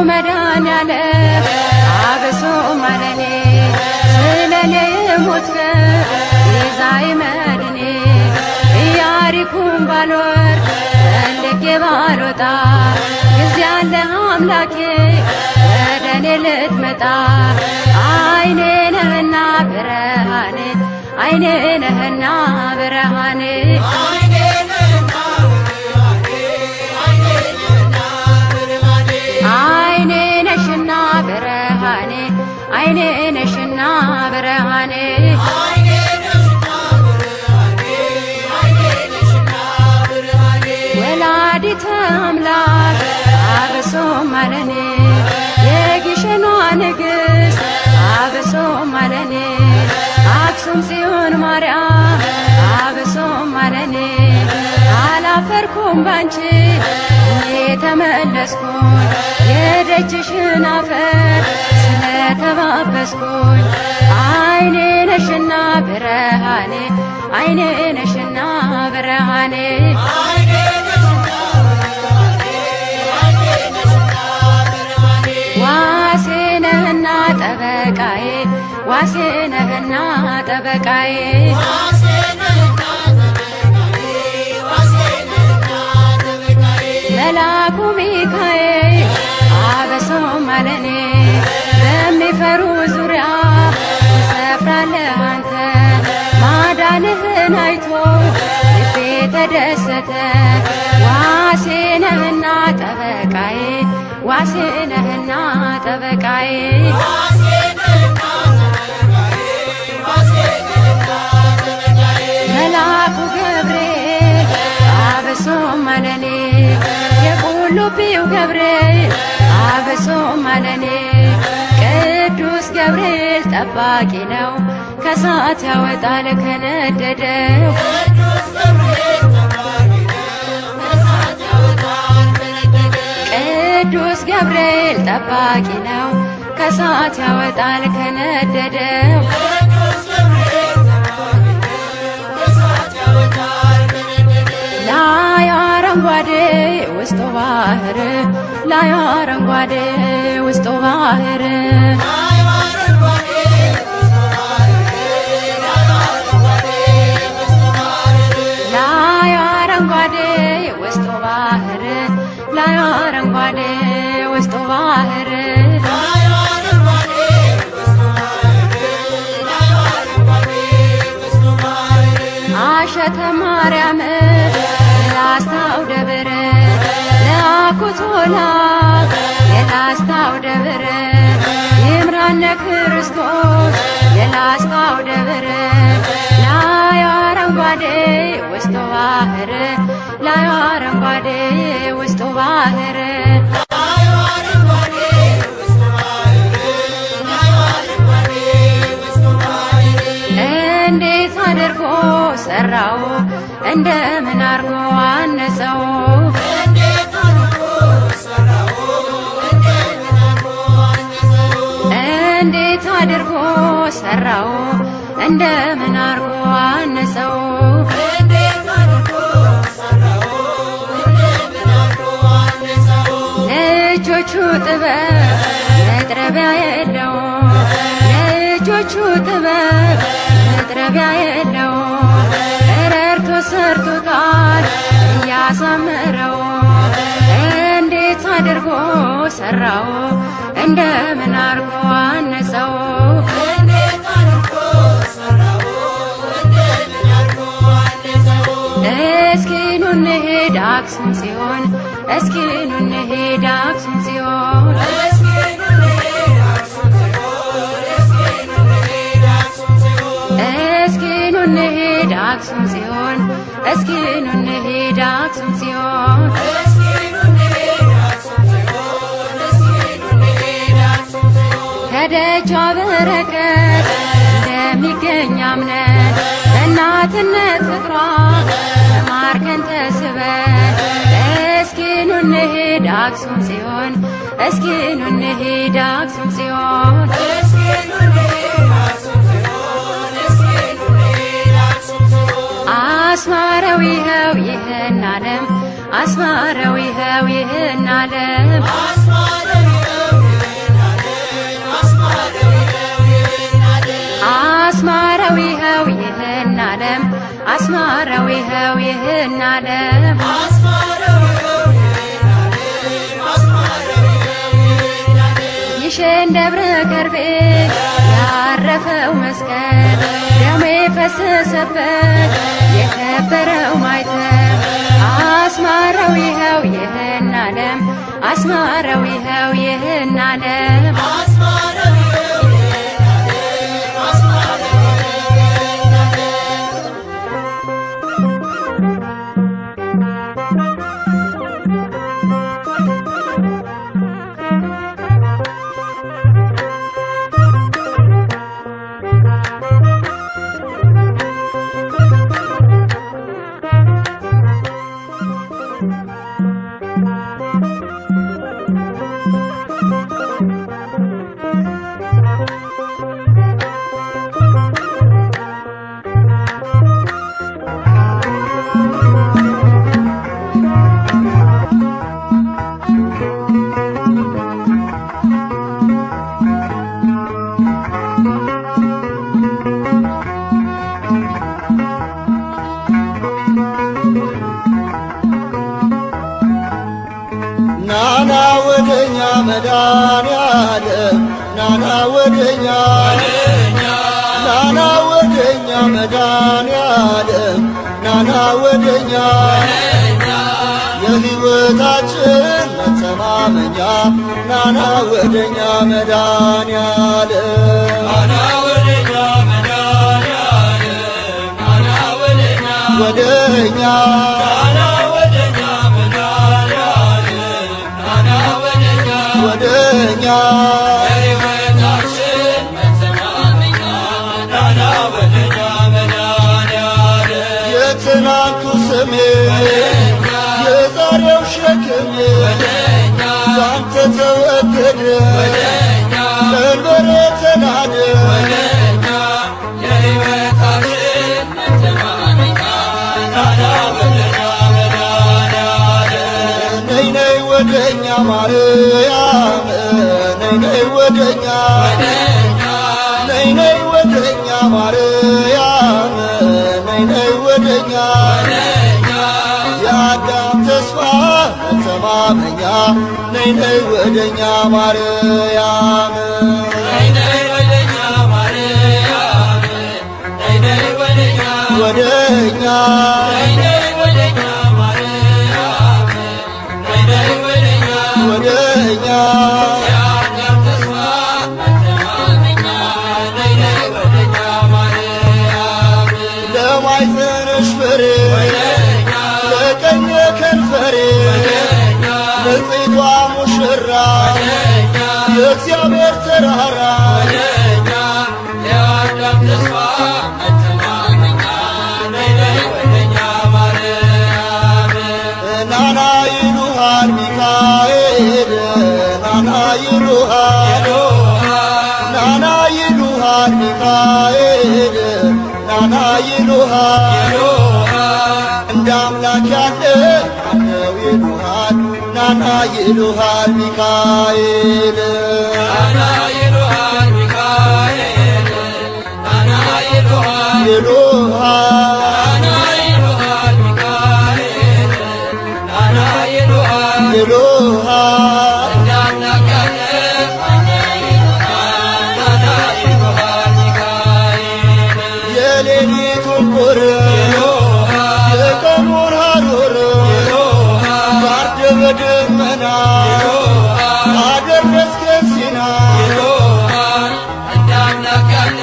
መድኃኒዓለም አብሶ ማረኔ ስለኔ ሞትከ ቤዛዬ መድኔ ኢያሪኮን ባልወርድ ፈልጌ ባልወጣ ጊዜ አለ አምላኬ ወደኔ ልትመጣ አይኔ ነህና ብርሃኔ አይኔ ነህና ብርሃኔ አይኔ ነሽና ብርሃኔ አይኔ ነሽና ብርሃኔ ወላዲተ አምላክ አብሶ ማረኔ የግሸኗ ንግሥት አብሶ ማረኔ አክሱም ጽዮን ማርያም አብሶ ማረኔ አላፈርኩም ባንቺ ተመለስኩኝ የደጅሽን አፈር ስለተባበስኩኝ አይኔ ነሽና ብርሃኔ አይኔ ነሽና ብርሃኔ ዋሴ ነህና ጠበቃዬ ዋሴ ነህና ጠበቃዬ መላኩ ሚካኤል አብሶ ማረኔ በሚፈሩ ዙሪያ ትሰፍራለህ አንተ ማዳንህን አይቶ ልቤ ተደሰተ ዋሴ ነህና ጠበቃዬ ዋሴ ነህና ጠበቃዬ መላኩ ገብርኤል አብሶ ማረኔ የቁልቢው ገብርኤል አብሶ ማረኔ ቅዱስ ገብርኤል ጠባቂ ነው ከሳት ያወጣል ከነደደው ቅዱስ ገብርኤል ጠባቂ ነው ከሳት ያወጣል ከነደደው ላይ አረንጓዴ ውስጡ ባህር ላይ አረንጓዴ ውስጡ ባህር ላይ አረንጓዴ ውስጡ ባህር ላይ አረንጓዴ ውስጡ ባህር አሸተ ማርያም የላስታው ደብር ለአኩቶላ የላስታው ደብር ይምራነ ክርስቶስ የላስታው ደብር ላይ አረንጓዴ ውስጡ ባህር ላይ አረንጓዴ ውስጡ ባህር እንዴት አድርጎ ሰራው እንደምን አርጎ አነጸው እንዴት አድርጎ ሰራው እንደምን አርጎ አነጸው ለእጆቹ ጥበብ መጥረቢያ የለው ለእጆቹ ጥበብ መጥረቢያ የለው ረርቶ ሰርቶታል እያሳመረው እንዴት አድርጎ ሰራው እንደምን አርጎ አነጸው እስኪ ኑ እንሂድ አክሱም ጽዮን እስኪ ኑ እንሂድ አክሱም ጽዮን እስኪ ኑ እንሂድ አክሱም ጽዮን እስኪ ኑ እንሂድ አክሱም ጽዮን ከደጇ በረከት እንደሚገኝ አምነን በእናትነት ፍቅሯ ተማርከን ተስበን እስኪ ኑ እንሂድ አክሱም ጽዮን እስኪ ኑ እንሂድ አክሱም ጽዮን አስማረው ይኸው ይህን ዓለም አስማረው ይኸው ይህን ዓለም ደብረ ከርቤ ያረፈው መስቀል ደሜ ፈሰሰበት የከበረው ማይተብ አስማረው ይኸው ይህን ዓለም አስማረው ይኸው ይህን ዓለም ናና ወደኛ መድኃኔዓለም ናና ወደኛ ናና ወደኛ መድኃኔዓለም ናና ወደኛ የሕይወታችን መተማመኛ ናና ወደኛ መድኃኔዓለም ናና ወደኛ መድኃኔዓለም ናና ወደኛ ወደኛ ወደኛ የሕይወታችን መተማመኛ ናና ወደኛ መድኃኔዓለም የትናንቱ ስሜ የዛሬው ሸክሜ ባንተ ተወገደ ቀንበሬ ተናደ የሕይወታችን መተማመኛ ናና ወደኛ መድኃኔዓለም ነይ ነይ ወደኛ ማርያም ነይ ወደኛ ነይ ነይ ወደኛ ማርያም ነይ ወደኛ የአዳም ተስፋ መተማመኛ ነይ ወደኛ ማርያም ነይ ወደኛ ማርያም ነይ ወደኛ ወደኛ ነይ ወደኛ ማርያም ነይ ወደኛ ወደኛ የአዳም ተስፋ መተማመኛ ነይ ወደኛ ማርያም ለማይዘንሽ ፍሬ ለቀኝ ከንፈሬ ንጽሕቷ ሙሽራ የእግዚአብሔር ተራራ የአዳም ተስፋ መተማመኛ ነይ ወደኛ ማርያም ናና ይሉሃል ሚካኤል ናና ይሉሃል ናና ይሉሃል ሚካኤል ናና ይሉሃል እንደ አምላክ ያለ ማነው ይሉሃል ናና ይሉሃል ሚካኤል ናና ይሉሃል ሚካኤል ናና ይሉሃል ናና ይሉሃል ሚካኤል ናና ይሉሃል እንደ አምላክ ያለ ማነው ይሉሃል ናና ይሉሃል ሚካኤል የሌሊቱን ቁር የቀኑን ሐሩር ባርደ በደመና አደረስከን ሲና እንደ አምላክ ያለ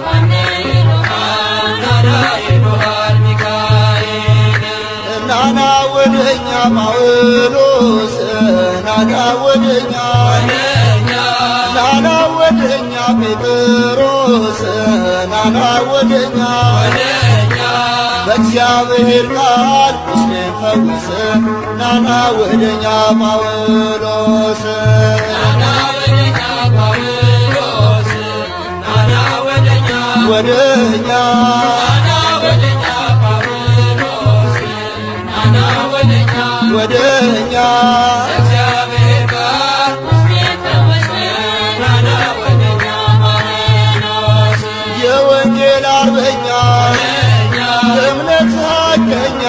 ማነው ይሉሃል ናና ይሉሃል ሚካኤል ናና ወደኛ ጳውሎስ ናና ወደኛ ናና ወደኛ ጴጥሮስ ናና ወደኛ በእግዚአብሔር ቃል ቁስሌን ፈውስ ናና ወደኛ ጳውሎስ ናና ወደኛ ጳውሎስ ናና ወደኛ ወደኛ ናና ወደኛ ጳውሎስ ናና ወደኛ ወደኛ በእግዚአብሔር ቃል ቁስሌን ፈውስ ናና ወደኛ ጳውሎስ የወንጌል አርበኛ እምነት ሐቀኛ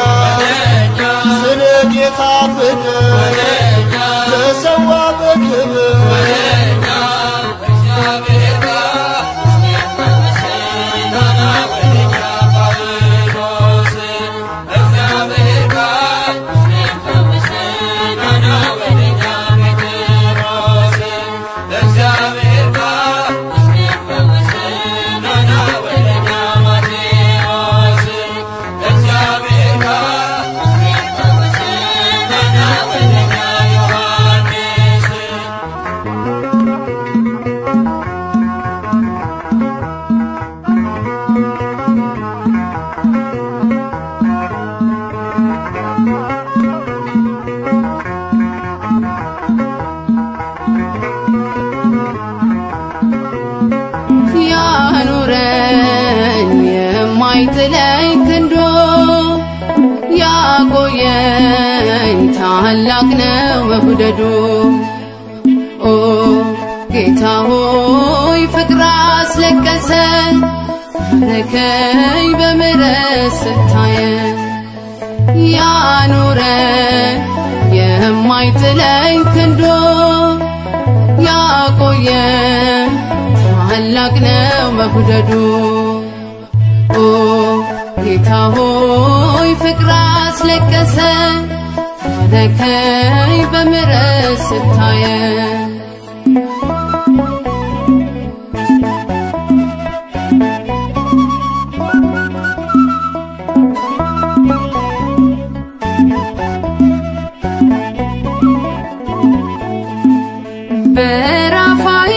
ስለ ጌታ ፍቅር ተሰዋ በክብር ታላቅ ነው መውደዱ ኦ ጌታ ሆይ ፍቅር አስለቀሰኝ ማረከኝ በምሕረት ስታየኝ ያኑረኝ የማይጥለኝ ክንዱ ያቆየኝ ታላቅ ነው መውደዱ ኦ ጌታ ሆይ ፍቅር አስለቀሰኝ ማረከኝ በምሕረት ስታየኝ በራፋይ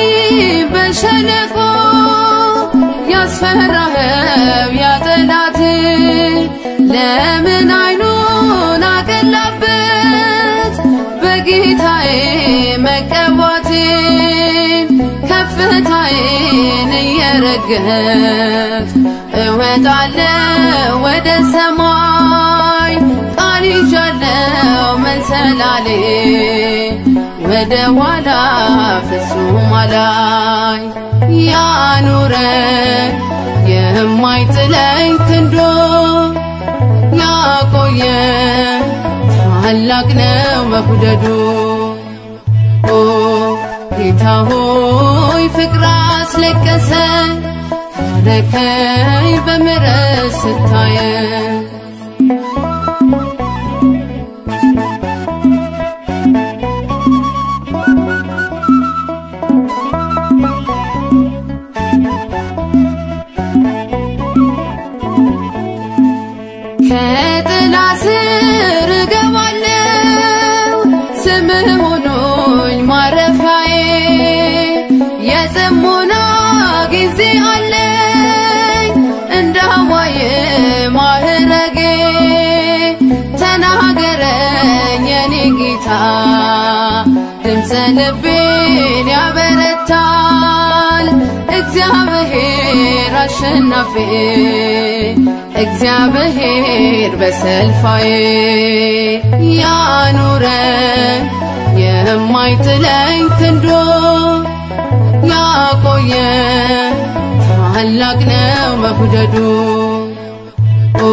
በሸለቆ ያስፈራኸው ያጠላት ለምን አይኑን አቀላበት በጌታዬ መቀባቴ ከፍታዬን እየረገጥ እወጣለሁ ወደ ሰማይ ቃል ይዣለሁ መሰላሌ ወደ ኋላ ፍጹም አላይ ያኑረኝ የማይጥለኝ ክንዱ ያቆየኝ ታላቅ ነው መውደዱ ኦ ጌታ ሆይ ፍቅር አስለቀሰኝ ማረከኝ በምሕረት ስታየኝ ከጥላ ስር እገባለሁ ስምህ ሆኖኝ ማረፊያዬ የጽሞና ጊዜ አለኝ እንዳዋየ ማዕረጌ ተናገረኝ የኔ ጌታ ድምፀ ልቤን ያበረታል እግዚአብሔር አሸናፊ እግዚአብሔር በሰልፋዬ ያኑረኝ የማይጥለኝ ክንዱ ያቆየኝ ታላቅ ነው መውደዱ ኦ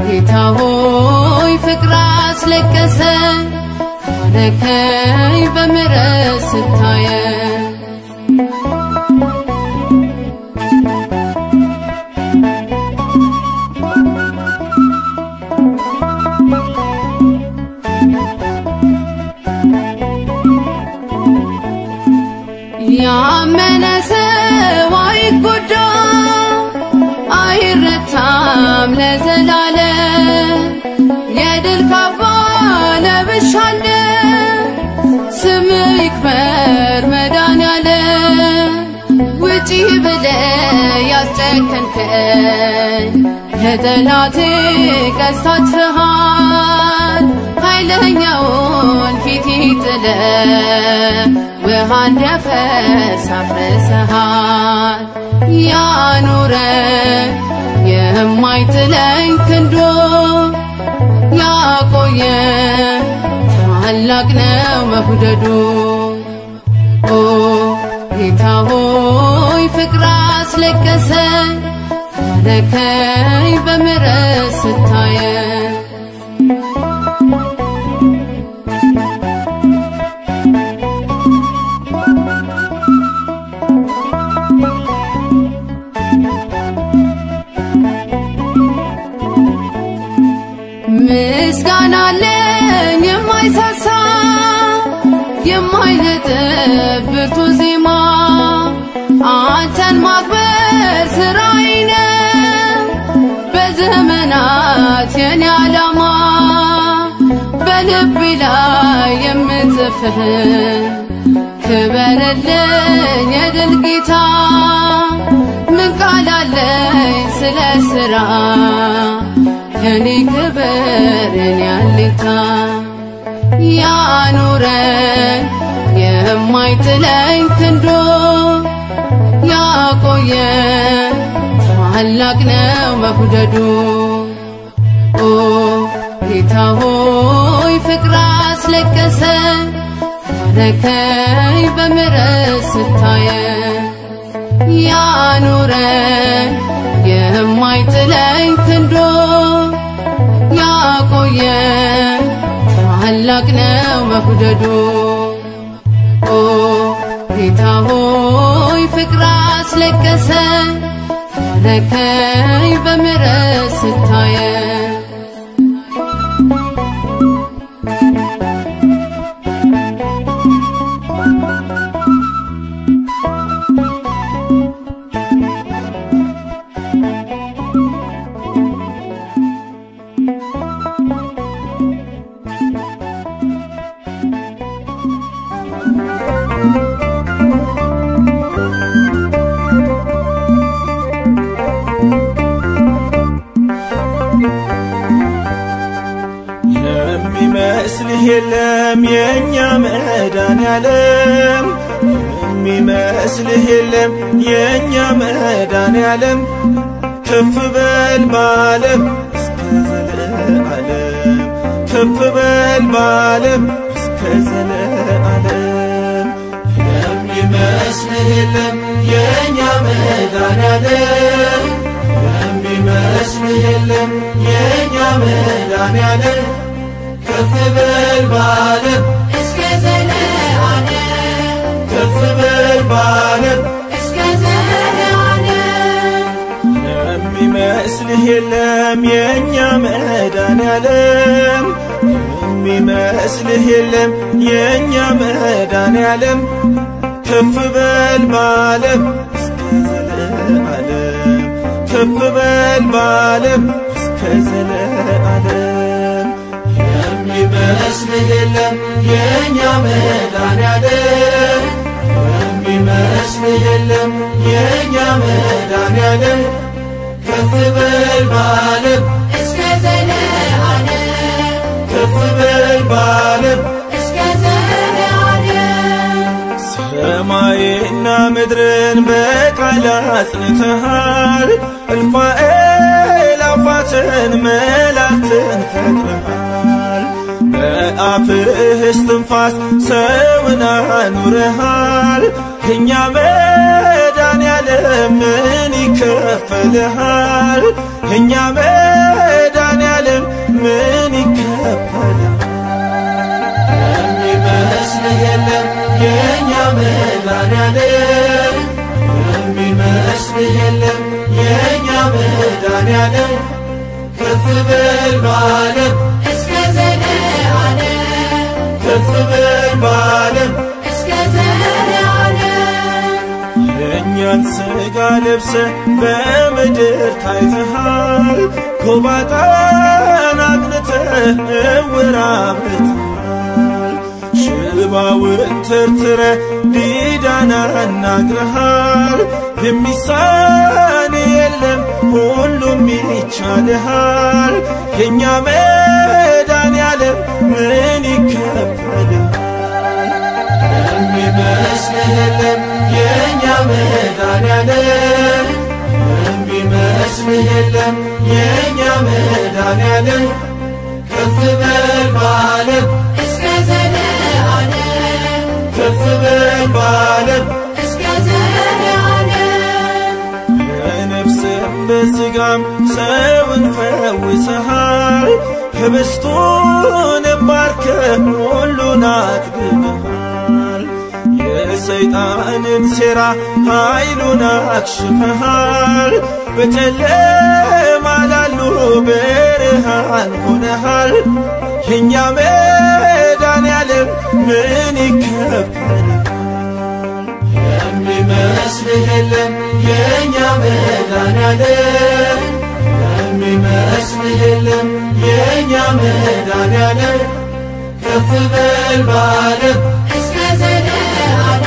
ጌታ ሆይ ፍቅር አስለቀሰኝ ማረከኝ በምሕረት ስታየኝ ያመነ ሰው አይጎዳም አይረታም ለዘላለም የድል ካባ ለብሻለሁ ስምህ ይክበር መድኃኔዓለም ውጪ ብለህ ያስጨከንከኝ የጠላቴ ቀስት አጥፍተሃል ኃይለኛውን ፊት ጥለህ ውሃ እንዲያፈስ አፍርሰሃል ያኑረኝ የማይጥለኝ ክንዱ ያቆየኝ ታላቅ ነው መውደዱ ኦ ጌታ ሆይ ፍቅር አስለቀሰኝ ማረከኝ በምሕረት ስታየኝ ምስጋና አለኝ የማይሳሳ የማይነጥፍ ብርቱ ዜማ አንተን ማክበር ስራዬ ነው በዘመናት የኔ ዓላማ በልቤ ላይ የምጽፍህ ክበርልኝ የድል ጌታ ምን ቃል አለኝ ስለ ሥራ የኔ ክብር የኔ አለኝታ ያኑረኝ የማይጥለኝ ክንዱ ያቆየኝ ታላቅ ነው መውደዱ ኦ ጌታ ሆይ ፍቅር አስለቀሰ ረከይ በምሕረት ስታየ ያኑረን የማይጥለኝ ክንዶ ያቆየን ታላቅ ነው መውደዱ ኦ ጌታ ሆይ ፍቅር አስለቀሰ ረከይ በምሕረት ስታየ የሚመስልህ የለም የኛ መድኃኔዓለም የሚመስልህ የለም የኛ መድኃኔዓለም ከፍ በል በዓለም እስከ ዘለዓለም ከፍ በል በዓለም እስከ ዘለዓለም የሚመስልህ የለም የኛ መድኃኔዓለም የሚመስልህ የለም የኛ መድኃኔዓለም ከፍ በል በዓለም እስከ ዘለዓለም ከፍ በል በዓለም እስከ ዘለዓለም የሚመስልህ የለም የኛ መድኃኔዓለም የሚመስልህ የለም የኛ መድኃኔዓለም ከፍ በል በዓለም እስከ ዘለዓለም ከፍ በል በዓለም እስከ ዘለዓለም የሚመስልህ የለም የኛ መድኃኔዓለም የሚመስልህ የለም የኛ መድኃኔዓለም ከፍ በል በዓለም እስከ ዘለዓለም ከፍ በል በዓለም እስከ ዘለዓለም ሰማይና ምድርን በቃል አጽንተሃል እልፍ አእላፋትን መላእክትን ፈጥረሃል በአፍህ እስትንፋስ ሰውን አኑረሃል የኛ መድኃኔዓለም ምን ይከፈልሃል የኛ መድኃኔዓለም ምን ይከፈልሃል የሚመስልህ የለም የኛ መድኃኔዓለም የሚመስልህ የለም የኛ መድኃኔዓለም ከፍ በል በዓለም እስከ ዘለዓለም ከፍ በል በዓለም እስከ ዘለዓለም የእኛን ሥጋ ለብሰህ በምድር ታይተሃል ጎባጣን አቅንተህ ዕውር አብርተሃል ሽባውን ተርትረህ ዲዳን አናግረሃል የሚሳን የለም ሁሉም ይቻልሃል የኛ መድኃኔዓለም ምን ይከፈልሃል የሚመስልህ የለም የኛ መድኃኔዓለም የሚመስልህ የለም የኛ መድኃኔዓለም ከፍ በል በዓለም እስከ ዘለዓለም ከፍ በል በዓለም እስከ ዘለዓለም በነፍስም በሥጋም ሰውን ፈውሰሃል ህብስቱን ባርከህ ሁሉን አጥግበሃል የሰይጣንን ሴራ ኃይሉን አክሽፈሃል በጨለማ ላሉ ብርሃን ሆነሃል የኛ መድኃኔዓለም ምን ይከፈልሃል የሚመስልህ የለም የኛ መድኃኔዓለም የሚመስልህ የለም የኛ መድኃኔዓለም ከፍ በል በዓለም እስከ ዘለዓለም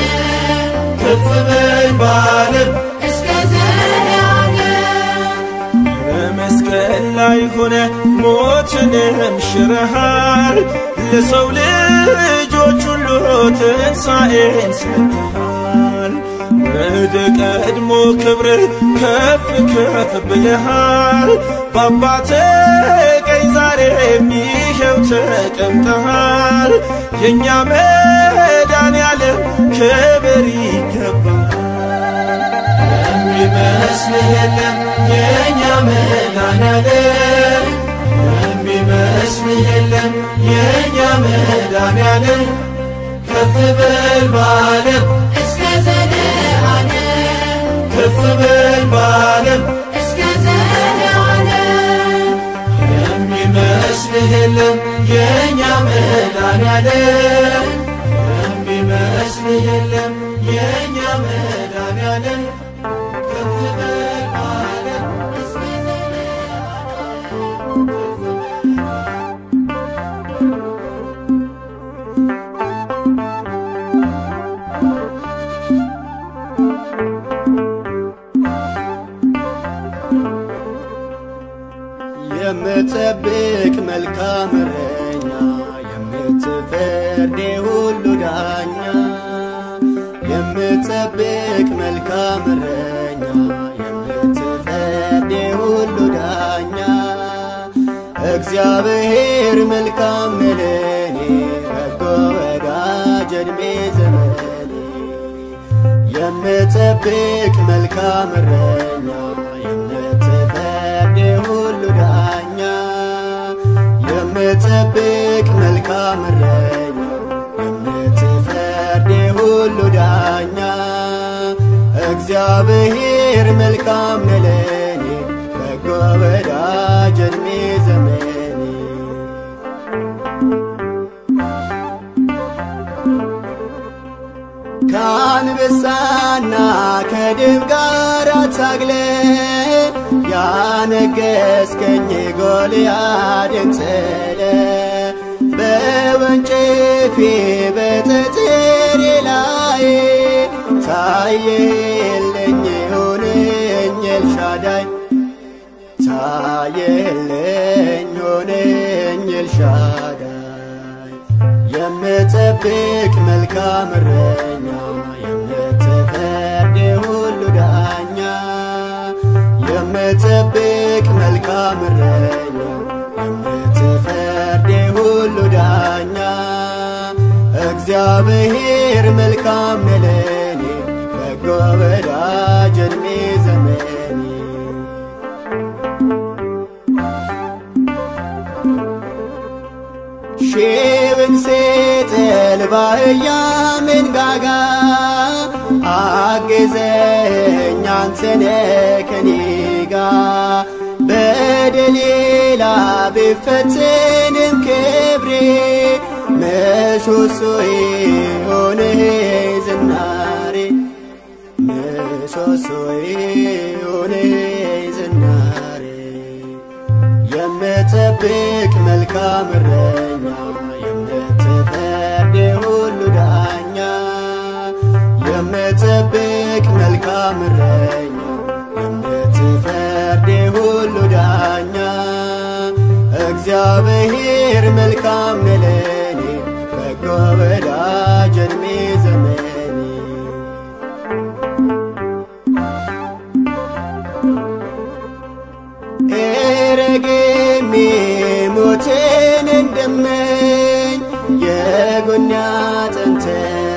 ከፍ በል በዓለም እስከ ዘለዓለም በመስቀል ላይ ሆነ ሞትንም ሽረሃል ለሰው ልጆች ሁሉ ትንሣኤን ሰጥተሃል ወደ ቀድሞ ክብርህ ከፍ ከፍ ብለሃል በአባትህ ቀኝ ዛሬም ይኸው ተቀምጠሃል። የእኛ መድኃኔዓለም ክብር ይገባል። የሚመስልህ የለም የእኛ መድኃኔዓለም፣ የሚመስልህ የለም የእኛ መድኃኔዓለም። ከፍ በል በዓለም እስከ ዘለዓለም፣ ከፍ በል በዓለም እስከ ዘለዓለም። የሚመስልህ የለም የእኛ መድኃኔዓለም፣ የሚመስልህ የለም የእኛ መድኃኔዓለም። ከፍ በል በዓለም እስከ የምትጠብቅ መልካም እረኛ፣ የምትፈርድ ሁሉ ዳኛ። የምትጠብቅ መልካም እረኛ፣ የምትፈርድ ሁሉ ዳኛ። እግዚአብሔር መልካም ነው ለኔ፣ በጎ ወዳጅ ዕድሜ ዘመኔ። የምትጠብቅ መልካም እረኛ፣ የምትፈርድ ሁሉ ዳኛ። የምትጠብቅ መልካም እረኛ፣ የምትፈርድ ሁሉ ዳኛ። እግዚአብሔር መልካም ነው ለኔ፣ በጎ ወዳጅ ዕድሜ ዘመኔ። ከአንበሳና ከድብ ጋር ታግለ ያነገስከኝ ጎልያድን ጥለ፣ በወንጭፌ በጠጠሬ ላይ ታየልኝ ሆነኝ ኤልሻዳይ፣ ታየልኝ ሆነኝ ኤልሻዳይ። የምትጠብቅ መልካም እረኛ፣ የምትፈርድ ሁሉ ዳኛ። የምትጠብቅ መልካም እረኛ፣ የምትፈርድ ሁሉ ዳኛ። እግዚአብሔር መልካም ነው ለኔ፣ በጎ ወዳጅ ዕድሜ ዘመኔ። ሺውን ሴጥል ባህያ መንጋጋ አገዘኝ አንተነ ከኔ ጋ። በደሌላ ብፈትንም ክብሬ ምሰሶዬ ሆነህ ዝናሬ፣ ምሰሶዬ ሆነህ ዝናሬ። የምትጠብቅ መልካም እረኛ፣ የምትፈርድ ሁሉ ዳኛ። የምትጠብቅ መልካም እረኛ፣ የምትፈርድ ሁሉ ዳኛ። እግዚአብሔር መልካም ነው ለኔ፣ በጎ ወዳጅ ዕድሜ ዘመኔ። ኤረጌሜ ሞትን እንደመኝ የጎኔ አጥንት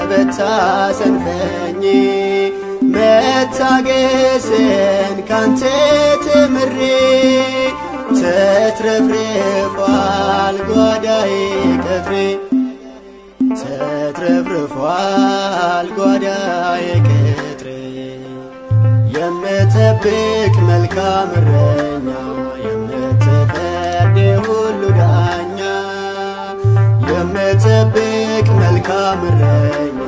በታሰንፈኝ። መታገስን ካንተ ተምሬ ተትረፍርፏል ጓዳዬ ቅጥሬ፣ ተትረፍርፏል ጓዳዬ ቅጥሬ። የምትጠብቅ መልካም እረኛ፣ የምትፈርድ ሁሉ ዳኛ። የምትጠብቅ መልካም እረኛ፣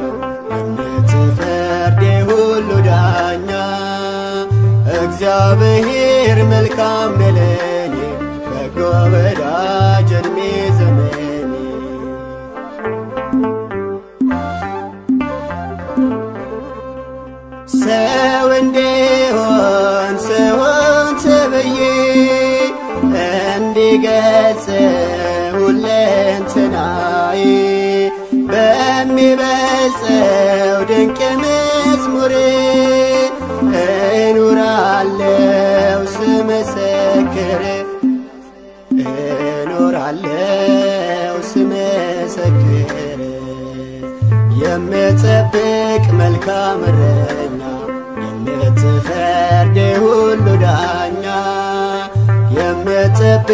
የምትፈርድ ሁሉ ዳኛ። እግዚአብሔር መልካም ነው ለኔ፣ በጎ ወዳጅ ዕድሜ ዘመኔ። ሰው እንዲሆን ሰውን ተብዬ እንዲገልጽ ሁለንተናዬ በሚበልጸው ድንቅ መዝሙር እኖራለሁ ስመሰክር፣ እኖራለሁ ሳለው ስመሰክር የምጠብቅ መልካም እረኛ የምትፈርድ ሁሉ ዳኛ የምጠብቅ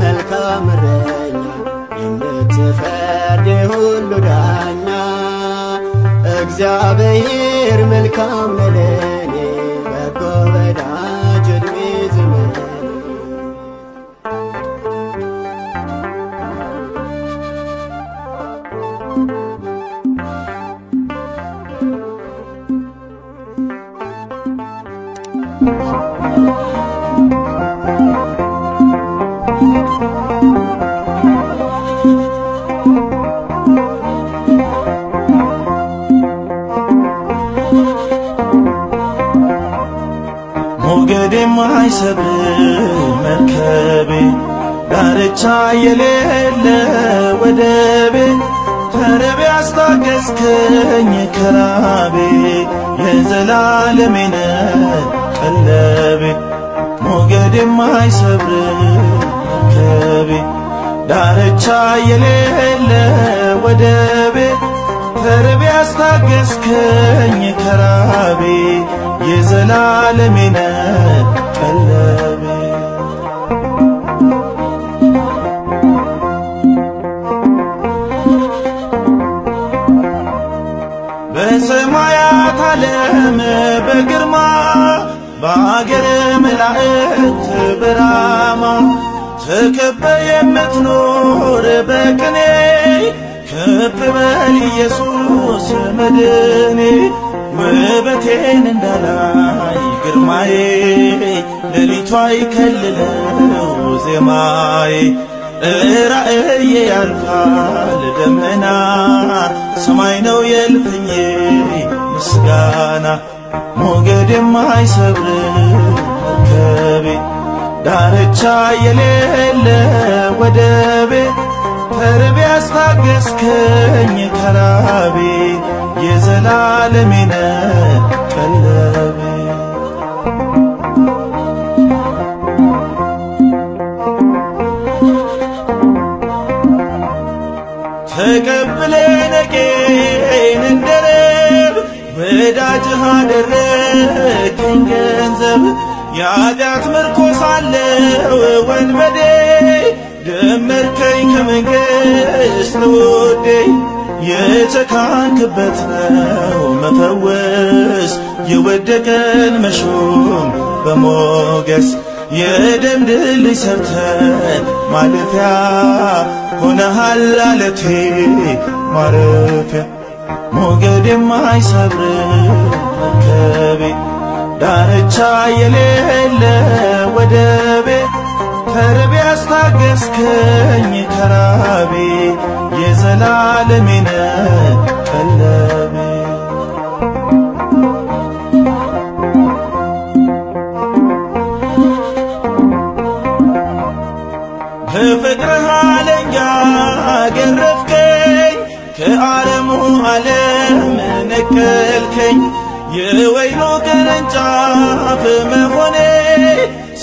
መልካም እረኛ የምትፈርድ ሁሉ ዳኛ እግዚአብሔር መልካም ነው ለኔ በጎ ወዳጅ ዕድሜ ዘመኔ ሞገድ የማይሰብር መርከቤ ዳርቻ የሌለ ወደቤ ተርቤ አስታገስከኝ ከራቤ የዘላለሜ ነህ ቀለቤ ሞገድ የማይሰብር መርከቤ ዳርቻ የሌለ ወደቤ ተርቤ አስታገስከኝ ከራቤ የዘላለሜ ነህ ቀለቤ በሰማያት ዓለም በግርማ በአገር መላእክት በራማ ተከበ የምትኖር በቅኔ ከፍ በል ኢየሱስ መድኔ ውበቴን እንዳላይ ግርማዬ ሌሊቷ ይከልለው ዜማዬ ራእዬ ያልፋል ደመና ሰማይ ነው የልፍኜ ምስጋና ሞገድ የማይሰብር መርከቤ ዳርቻ የሌለ ወደቤ ተርቤ አስታገስከኝ ከራቤ የዘላለሜ ነህ ቀለቤ ተቀብለ ነቄን እንደረብ ወዳጅህ አደረግከኝ ገንዘብ የኃጢአት ምርኮ ሳለው ወንበዴ ደመርከኝ ከመንግሥት ውዴ የተካንክበት ነው መፈወስ የወደቀን መሾም በሞገስ የደም ድልድይ ሰርተህ ማለፊያ ሆነሃል አለቴ ማረፊያ ሞገድ የማይሰብር መርከቤ ዳርቻ የሌለ ወደቤ ተርቤ አስታገስከኝ ከራቤ የዘላለሜ ነህ ቀለቤ በፍቅርህ አለንጋ ገረፍከኝ ከዓለሙ ዓለም ነቀልከኝ የወይኑ ቅርንጫፍ መሆኔ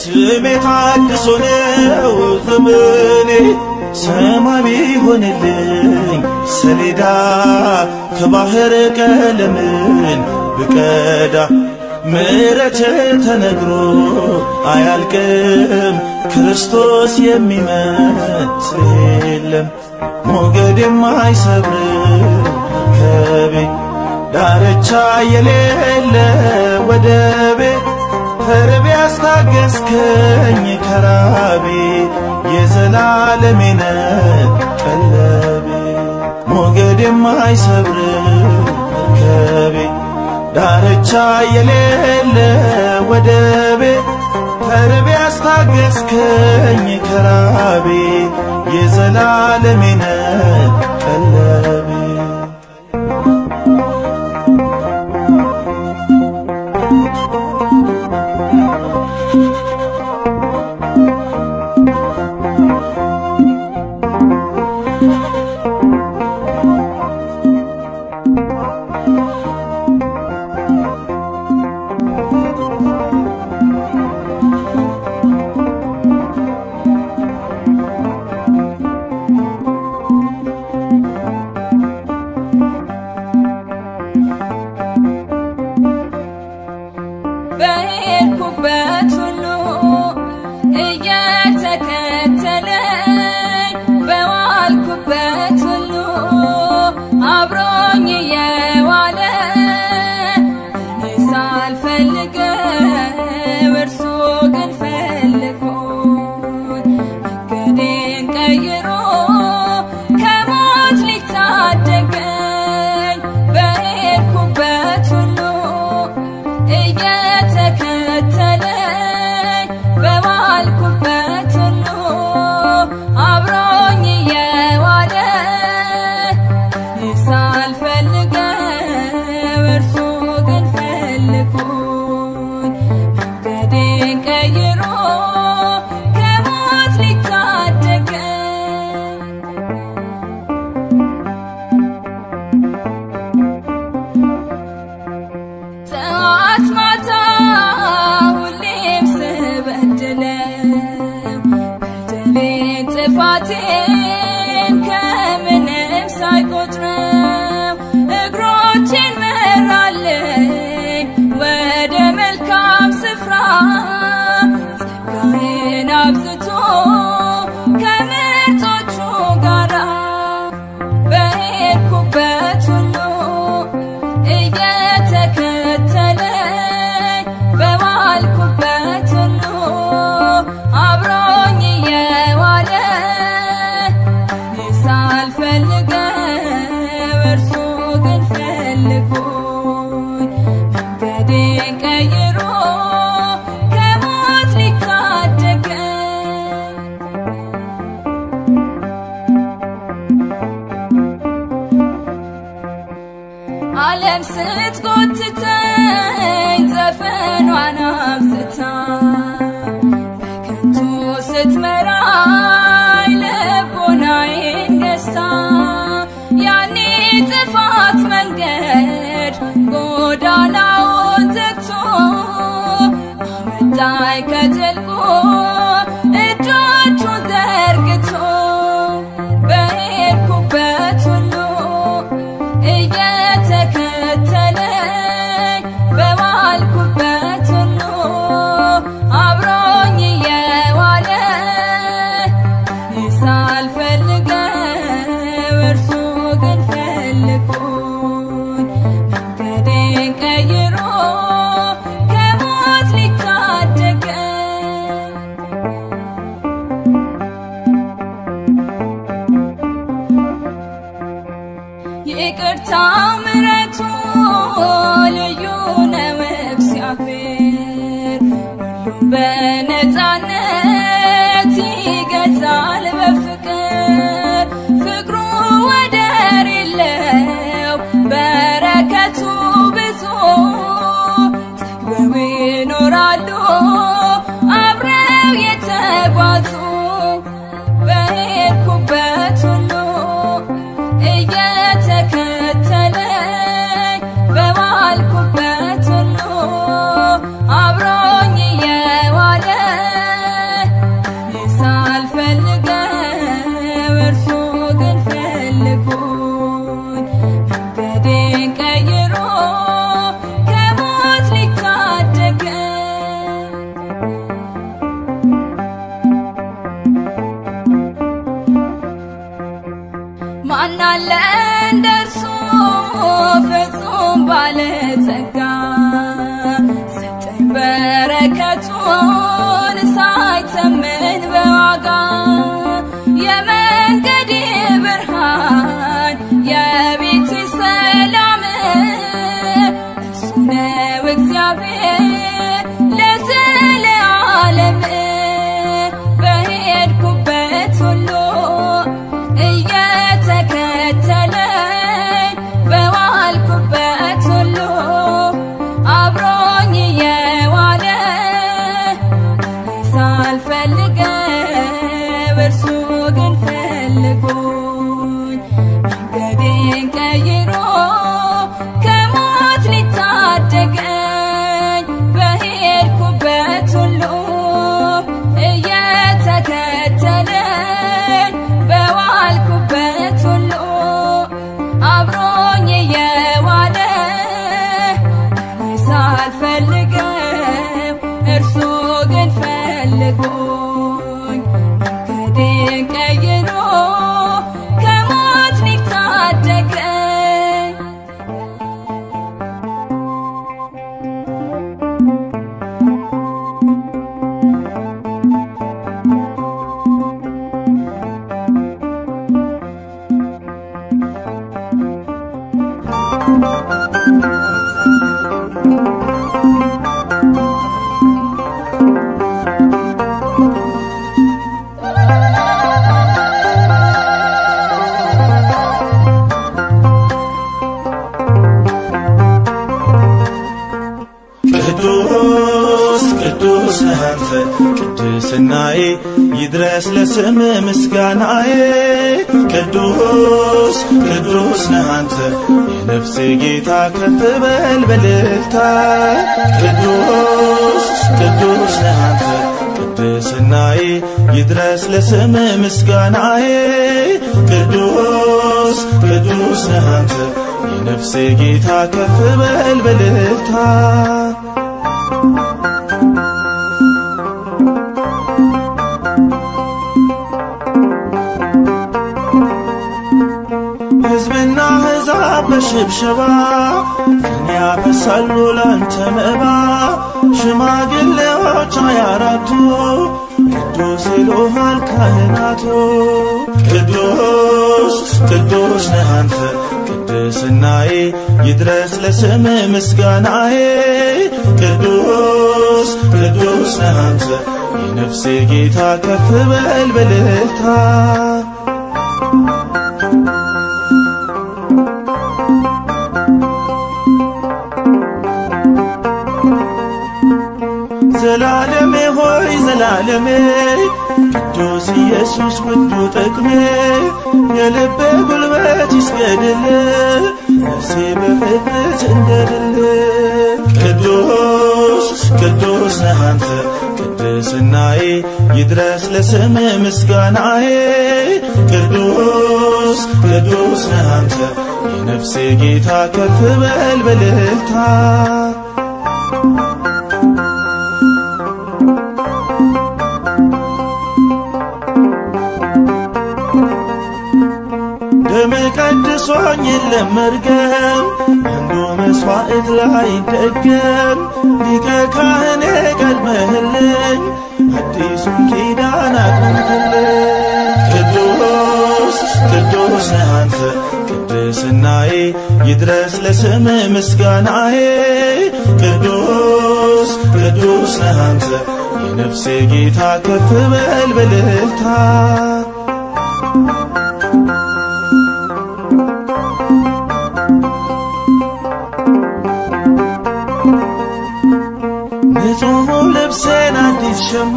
ስሜ ታድሶ ነው ዘመኔ ሰማይ ቢሆንልኝ ሰሌዳ ከባህር ቀለምን ብቀዳ ምሕረትህ ተነግሮ አያልቅም ክርስቶስ የሚመስል የለም ሞገድ የማይሰብር መርከቤ ዳርቻ የሌለ ወደቤ ተርቤ አስታገስከኝ ከራቤ የዘላለሜ ነህ ቀለቤ ሞገድ የማይሰብር መርከቤ ዳርቻ የሌለ ወደቤ ተርቤ አስታገስከኝ ከራቤ የዘላለሜ ነህ ቀለቤ ግን ፈልጎኝ መንገዴን ቀይሮ ከሞት ሊታደገኝ ዓለም ስትጎትተኝ ዘፈኗን አብዝታ በከንቱ ስትመራኝ ልቦናዬን ገዝታ ያኔ ጥፋት መንገድ ጎዳናውን ዘግቶ አወጣኝ ከጥልቁ እጆቹን ዘርግቶ በሄድኩበት ሁሉ እየተከተለኝ በዋልኩበት ሁሉ አብሮኝ እየዋለ ሳልፈልገው እርሱ ግን ፈልጎኝ መንገዴን ቀይሮ ከሞት ሊታደገኝ ይቅርታው ምሕረቱ ልዩ ነው እግዚአብሔር ሁሉም በነፃነት ይገዛል በፍቅር ፍቅሩ ወደር የለው በረከቱ ብዙ ጠግበው ይኖራሉ አብረው የተጓዙ በሄድኩበት ሁሉ እየተከተለኝ በዋልኩበት ሁሉ አብሮኝ እየዋለ ሳልፈልገው እርሱ ግን ፈልጎኝ መንገዴን ቀይሮ ከሞት ሊታደገኝ ማን አለ እንደርሱ ፍጹም ባለጸጋ ሰጠኝ በረከቱን ሳይተመን በዋጋ የመንገዴ ብርሃን የቤቴ ሰላም እርሱ ነው እግዚአብሔር ለዘለዓለም በሄድኩበት ሁሉ እየተከተለኝ በዋልኩበት ሁሉ አብሮኝ እየዋለ ሳልፈልገው እርሱ ግን ፈልጎኝ መንገዴን ቀይሮ ከሞት ሊታደገኝ በሄድኩበት ሁሉ እየተከተለኝ በዋልኩበት ሁሉ አብሮኝ እየዋለ ሳልፈልገው እርሱ ግን ፈልጎኝ መንገዴን ቀይሮ ከሞት ሊታደገኝ ቅዱስ ቅዱስ ነህ አንተ ቅድስናዬ ይድረስ ለስም ምስጋናዬ ቅዱስ ቅዱስ ነህ አንተ የነፍሴ ጌታ ከፍ በል በልልታ ቅዱስ ቅዱስ ነህ አንተ ቅድስናዬ ይድረስ ለስም ምስጋናዬ ቅዱስ ቅዱስ ነህ አንተ የነፍሴ ጌታ ከፍ በል በልልታ ሕዝብና አሕዛብ በሽብሸባ ቀን ያፈሳሉ ላንተ መባ ሽማግሌዎች 24ቱ ቅዱስ ይሉሃል ካህናቱ ቅዱስ ቅዱስ ነህ አንተ ቅድስናዬ ይድረስ ለስም ምስጋናዬ ቅዱስ ቅዱስ ነህ አንተ የነፍሴ ጌታ ከፍ በል በልልታ ዘላለሜ ሆይ ዘላለሜ ቅዱስ ኢየሱስ ውዱ ጥቅሜ የልቤ ጉልበት ይስገድል ነፍሴ በፍቅር ትንደድል ቅዱስ ቅዱስ ነህ አንተ ቅድስናዬ ይድረስ ለስም ምስጋናዬ ቅዱስ ቅዱስ ነህ አንተ የነፍሴ ጌታ ከፍ በል በልልታ ደም ቀድሶኝ የለም መርገም አንዱ መስዋዕት ላይ ደገም ሊቀ ካህኔ ቀድመህልኝ አዲሱን ኪዳን አቅንትልኝ ቅዱስ ቅዱስ ነህ አንተ ቅድስናዬ ይድረስ ለስም ምስጋናዬ ቅዱስ ቅዱስ ነህ አንተ የነፍሴ ጌታ ከፍ በል በልልታ ንጹሕ ልብሴን አዲስ ሸማ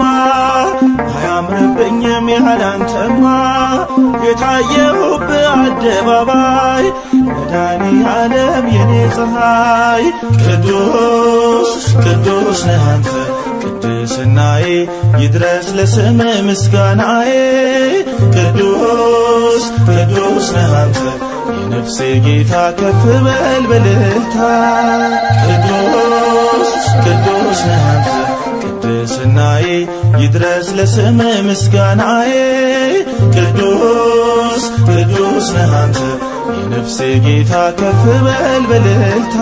አያምርብኝም ያላንተማ የታየሁብህ አደባባይ መድኃኔዓለም የኔ ፀሐይ ቅዱስ ቅዱስ ነህ አንተ ቅድስናዬ ይድረስ ለስም ምስጋናዬ ቅዱስ ቅዱስ ነህ አንተ የነፍሴ ጌታ ከፍ በል በልልታ ቅዱስ ቅዱስ ነህ አንተ ቅድስናዬ ይድረስ ለስም ምስጋናዬ ቅዱስ ቅዱስ ነህ አንተ የነፍሴ ጌታ ከፍ በል በልልታ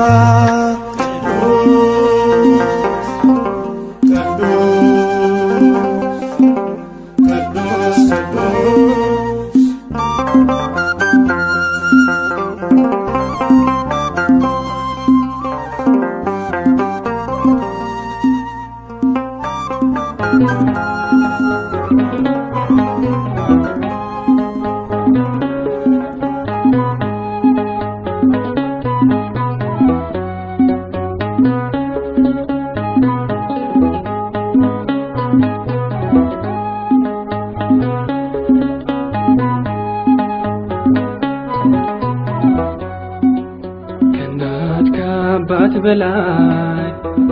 ከእናት ከአባት በላይ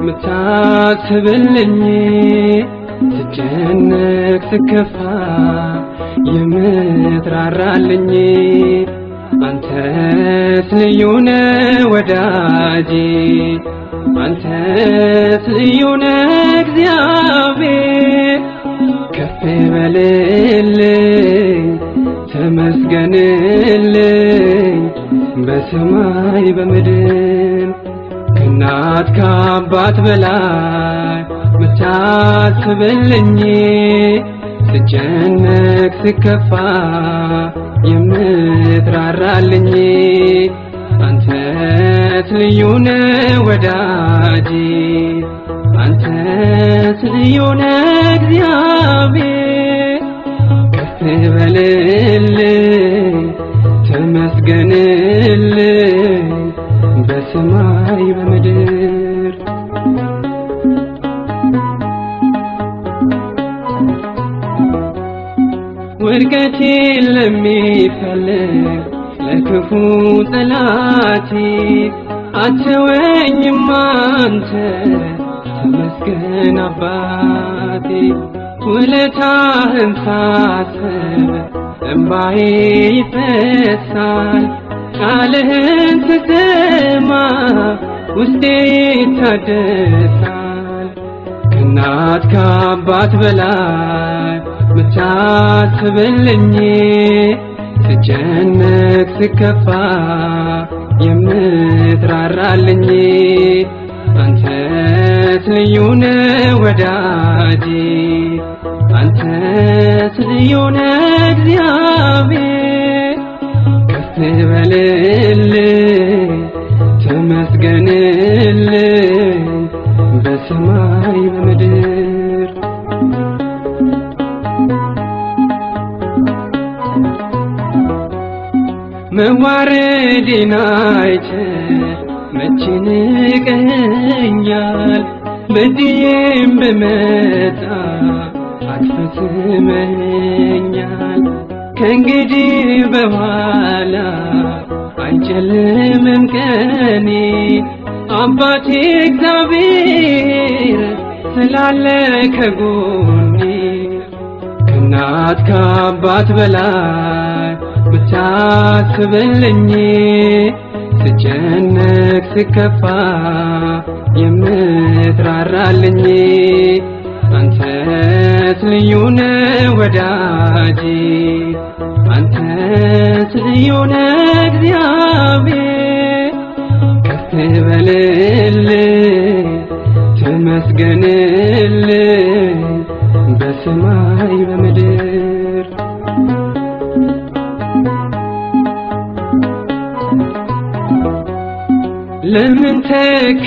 ምታስብልኝ ስጨነቅ ስከፋ የምትራራልኝ አንተስ ልዩ ነህ ወዳጄ አንተስ ልዩ ነህ እግዚአብሔር ከፍ በልልኝ ተመስገንልኝ በሰማይ በምድር ከእናት ከአባት በላይ ምታስብልኝ ስጨነቅ ስከፋ የምትራራልኝ አንተስ ልዩ ነህ ወዳጄ አንተስ ልዩ ነህ እግዚአብሔር ከፍ በልልኝ ተመስገንልኝ በሰማይ በምድር ውድቀቴን ለሚፈልግ ለክፉ ጠላቴ አትተወኝም አንተ ተመስገን አባቴ ውለታህን ሳስብ እንባዬ ይፈሳል ቃልህን ስሰማ ውስጤ ይታደሳል ከእናት ከአባት በላይ ምታስብልኝ ስጨነቅ ስከፋ የምትራራልኝ አንተስ ልዩ ነህ ወዳጄ አንተስ ልዩ ነህ እግዚአብሔር ከፍ በልልኝ ተመስገንልኝ በሰማይ በምድር መዋረዴን አይተህ መቼ ንቀኸኛል በድዬም ብመጣ አትፈጽመኛል ከእንግዲህ በኋላ አይጨልምም ቀኔ አባቴ እግዚአብሔር ስላለ ከጎኔ ከእናት ከአባት በላይ ብታስብልኝ ስጨነቅ ስከፋ የምትራራልኝ አንተስ ልዩ ነህ ወዳጄ አንተስ ልዩ ነህ እግዚአብሔር ከፍ በልልኝ ተመስገንልኝ በሰማይ በምድር ለምን ተክዛለሁ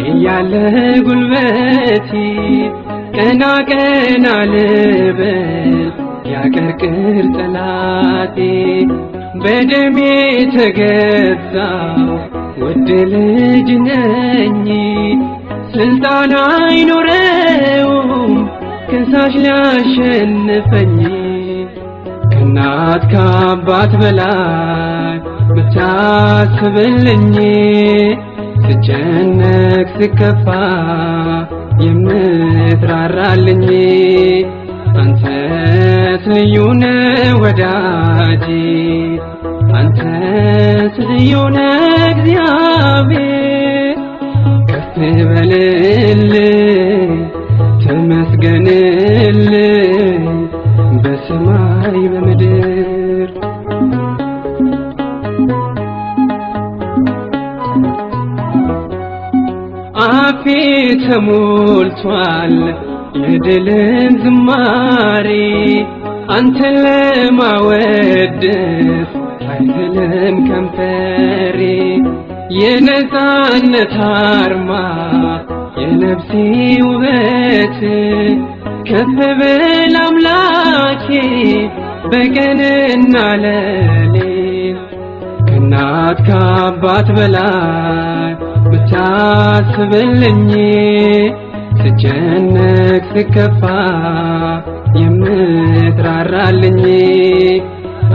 እያለ ጉልበቴ ቀና ቀና ልበል ያቀርቅር ጠላቴ በደሜ ተገዛው ውድ ልጅ ነኝ ስልጣን አይኖረውም ከሳሽ ሊያሸንፈኝ ከእናት ከአባት በላይ ብታስብልኝ ስጨነቅ ስከፋ የምትራራልኝ አንተስ ልዩ ነህ ወዳጄ አንተስ ልዩ ነህ እግዚአብሔር ከፍ በልልኝ ተመስገንልኝ በሰማይ በምድር አፌ ተሞልቷል የድልን ዝማሬ አንተን ለማወደስ አይዝልም ከንፈሬ የነፃነት አርማ የነፍሴ ውበት ከፍ በል አምላኬ በቀንና ሌሊት ከእናት ከአባት በላይ ብታስብልኝ ስጨነቅ ስከፋ የምትራራልኝ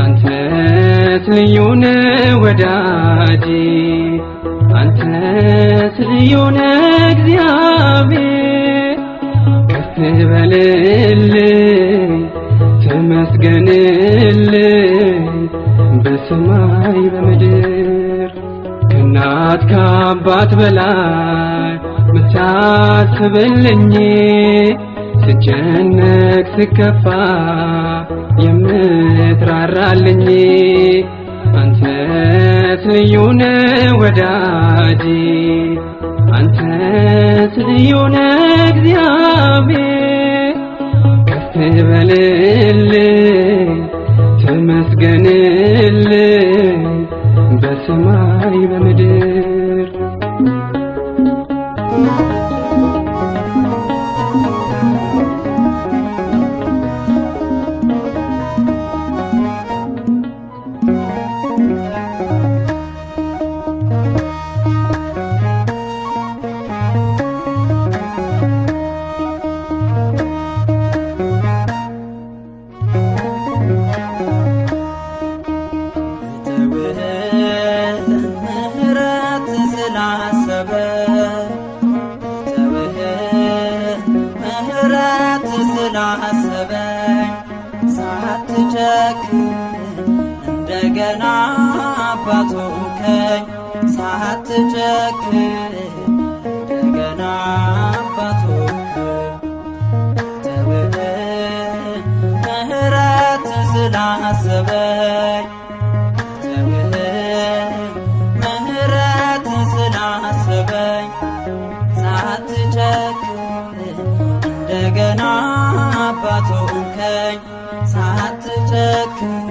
አንተስ ልዩ ነህ ወዳጄ አንተስ ልዩ ነህ እግዚአብሔር ከፍ በልልኝ ተመስገንልኝ በሰማይ በምድር ከእናት ከአባት በላይ ብታስብልኝ ስጨነቅ ስከፋ የምትራራልኝ አንተስ ልዩ ነህ ወዳጄ አንተስ ልዩ ነህ እግዚአብሔር ከፍ በልልኝ ተመስገንልኝ በሰማይ በምድር እንደገና አባቱ ከኝ ሳትጨክን እንደገና አባቱ ተውህ ምህረት ስላሰበኝ ተውህ ምህረት ስላሰበኝ ሳትጨክን እንደገና አባቱ ከኝ ሳትጨክን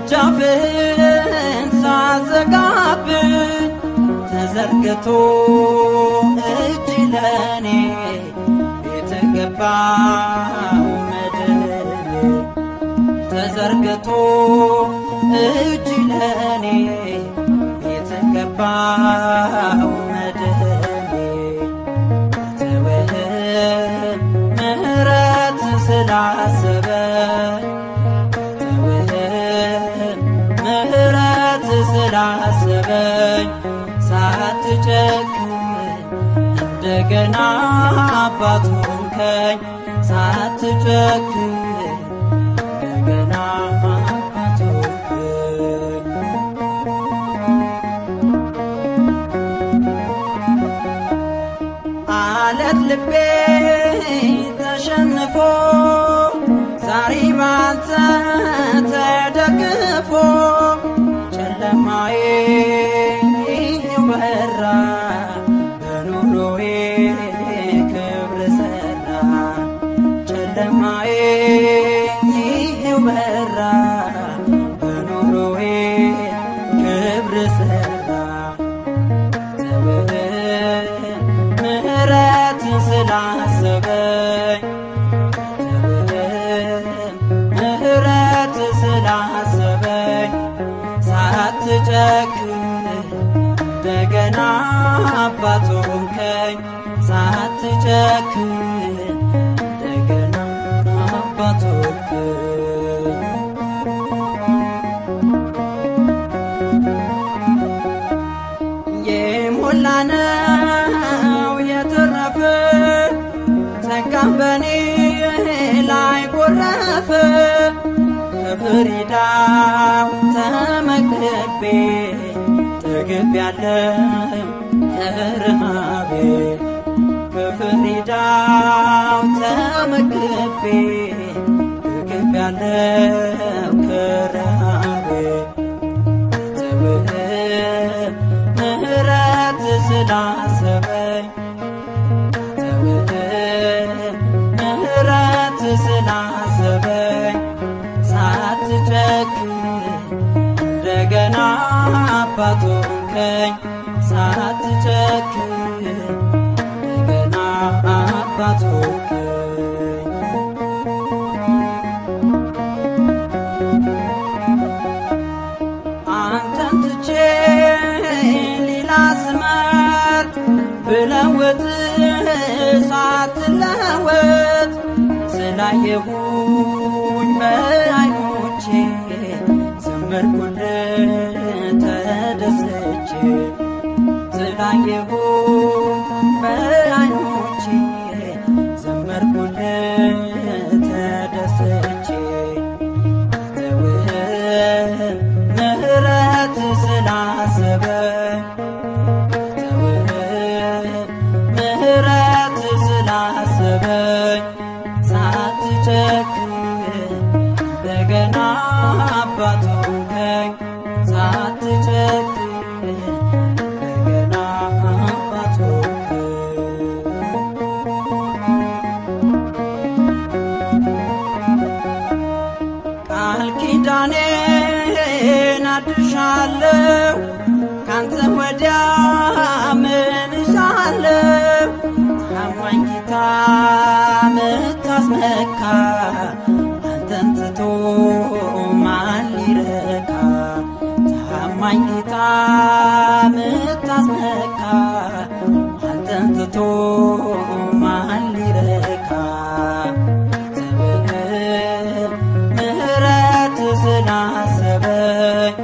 ደጃፍህን ሳዘጋብኝ ተዘርግቶ እጅ ለኔ ቤት ገባው መድኔ ተዘርግቶ እጅ ለኔ ቤት ገባው መድኔ ተወህም ምህረት ስላሰበኝ ስላሰበኝ ሳትጨክን እንደገና አባት ሆንከኝ ሳትጨክን እንደገና አባት ሆንከኝ አለት ልቤ ተሸንፎ ዛሬ ባንተ ተደግፎ ጨለማዬ በራ በኑሮዬ ክብር ሰራ ጨለማዬ በራ በኑሮዬ ክብር ሰራ ተወህም ምህረት ስላሰበኝ ተወህም ምህረት ስላሰበኝ ሳትጨክን እንደገና አባት ሆንከኝ ሳትጨክን እንደገና አባት ሆንከኝ የሞላ ነው የተረፈ ጸጋህ በኔ ላይ ጎረፈ ከፍሪዳው ተመግቤ ጠግቤያለሁ ከረሃቤ ከፍሪዳው ተመግቤ ጠግቤያለሁ ከረሃቤ ተወህም ምህረት ስላሰበኝ ተወህም ምህረት ስላሰበኝ ሳትጨክን እንደገና አባት ሆንከኝ ሳትጨክን እንደገና አባት ሆንከኝ አንተን ትቼ ሌላ ስመርጥ ብለውጥ ሳትለወጥ ስላየሁኝ በዓይኖቼ ዘመርኩልህ ተደስቼ ስላየሁኝ በዓይኖቼ ዘመርኩልህ ተደስቼ ተወህም ምህረት ስላሰበኝ ተወህም ምህረት ስላሰበኝ ሳትጨክን እንደገና አባት ሆንከኝ ሳትጨክን እንደገና አባት ቃል ኪዳኔን አድሻለሁ ካንተ ወዲያ ምን እሻለሁ ታማኝ ጌታ ምታስመካ አንተን ትቶ ማን ሊረካ ታማኝ ጌታ ምታስመካ አንተን ትቶ ማን ሊረካ ተወህም ምህረት ስላሰበኝ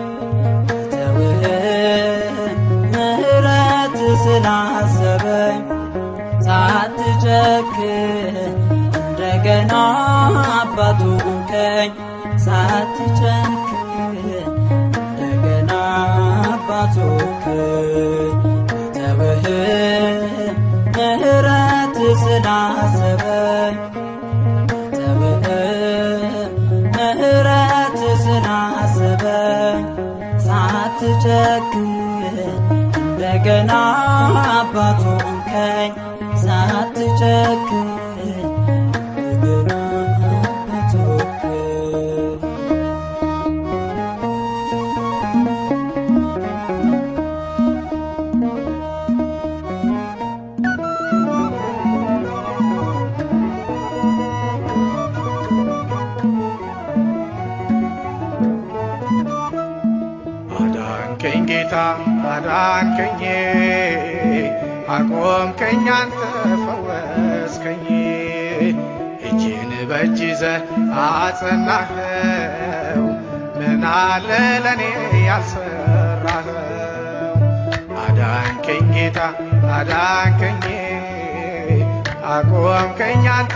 ተወህም ምህረት ስላሰበኝ ሳትጨክን እንደገና አባት ሆንከኝ ሳትጨክን እንደገና አባት ሆንከኝ ተወህም ምህረት ስላሰበኝ ተወህም ምህረት ስላሰበኝ ሳትጨክን እንደገና አባት ሆንከኝ ሳትጨክን እንደገና አባት ሆንከኝ አዳንከኝ አቆምከኝ አንተ ፈወስከኝ እጄን በእጅ ይዘህ አጸናኸው ምን አለ ለኔ ያልሰራኸው አዳንከኝ ጌታ አዳንከኝ አቆምከኝ አንተ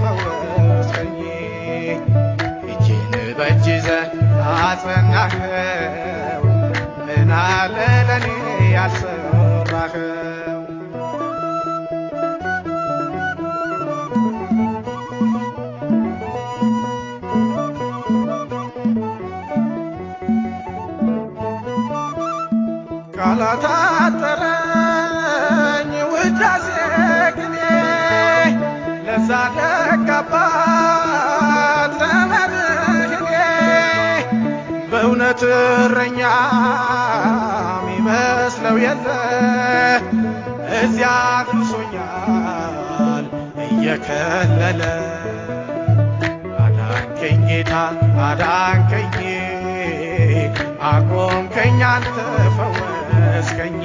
ፈወስከኝ እጄን በእጅ ይዘህ አጸናኸው ምን አለ ለኔ ያልሰራኸው ቃላት አጠረኝ ውዳሴ ቅኔ ለዛ ደግ አባት ለመድህኔ በእውነት እረኛ ሚመስለው የለ እዚያ አድርሶኛል እየከለለ አዳንከኝ ጌታ አዳንከኝ አቆምከኝ አንተ ፈወስከኝ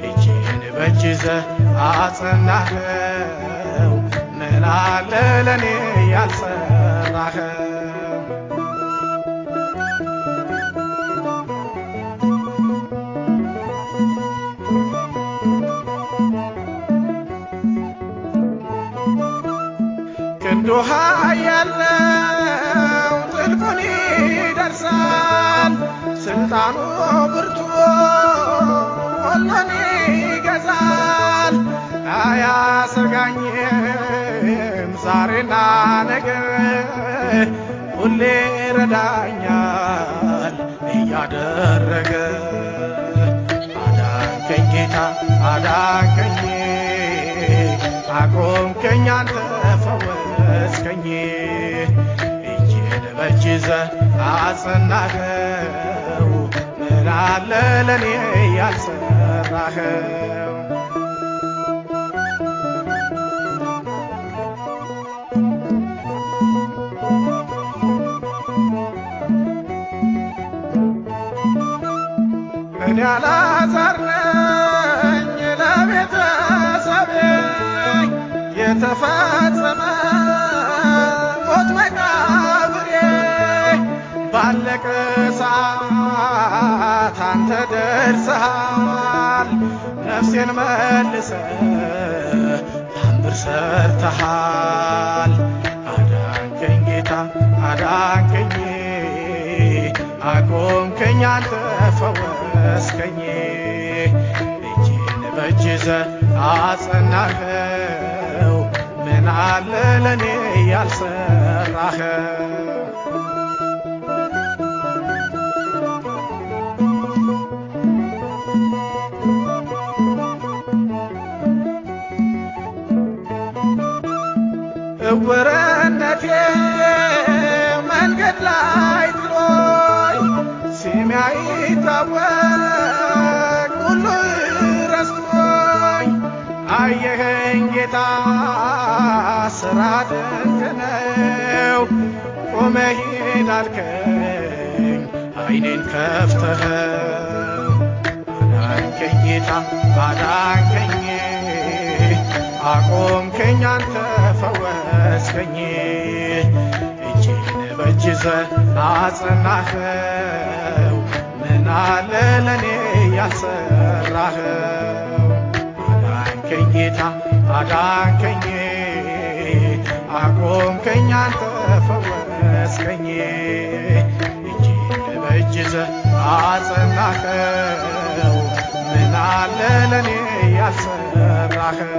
እጄን በእጅ ይዘህ አጸናኸው ምን አለ ለኔ ያልሰራኸው ክንዱ ኃያል ነው ጥልቁን ይደርሳል ስልጣኑ ብርቱ ሁሉን ይገዛል አያሰጋኝም ዛሬና ነገ ሁሌ ረዳኛል እያደረገ አዳንከኝ ጌታ አዳንከኝ አቆምከኝ አንተ ፈወስከኝ እጄን በእጅ ይዘህ አጸናኸው ምን አለ ለኔ ያልሰራኸው እኔ አልዓዛር ነኝ ለቤተሰቤ የተፈጸመ ሞት መቃብሬ ባለቀ ሰዓት አንተ ደርሰሃል ነፍሴን መልሰህ ታምር ሰርተሃል አዳንከኝ ጌታ አዳንከኝ አቆምከኝ አንተ ፈወስከኝ እጄን በእጅ ይዘህ አጸናኸው ምን አለ ለኔ ያልሰራኸው እውርነቴ መንገድ ላይ ጥሎኝ ስሜ አይታወቅ ሁሉ ረስቶኝ አየኸኝ ጌታ ስራ ድንቅ ነው ቆመህ ሂድ አልከኝ አይኔን ከፍተኸው አዳንከኝ ጌታ አዳንከኝ አቆምከኝ አንተ ፈወስከኝ እጄን በእጅ ይዘህ አጸናኸው ምን አለ ለኔ ያልሰራኸው አዳንከኝ ጌታ አዳንከኝ አቆምከኝ አንተ ፈወስከኝ እጄን በእጅ ይዘህ አጸናኸው ምን አለ ለኔ ያልሰራኸው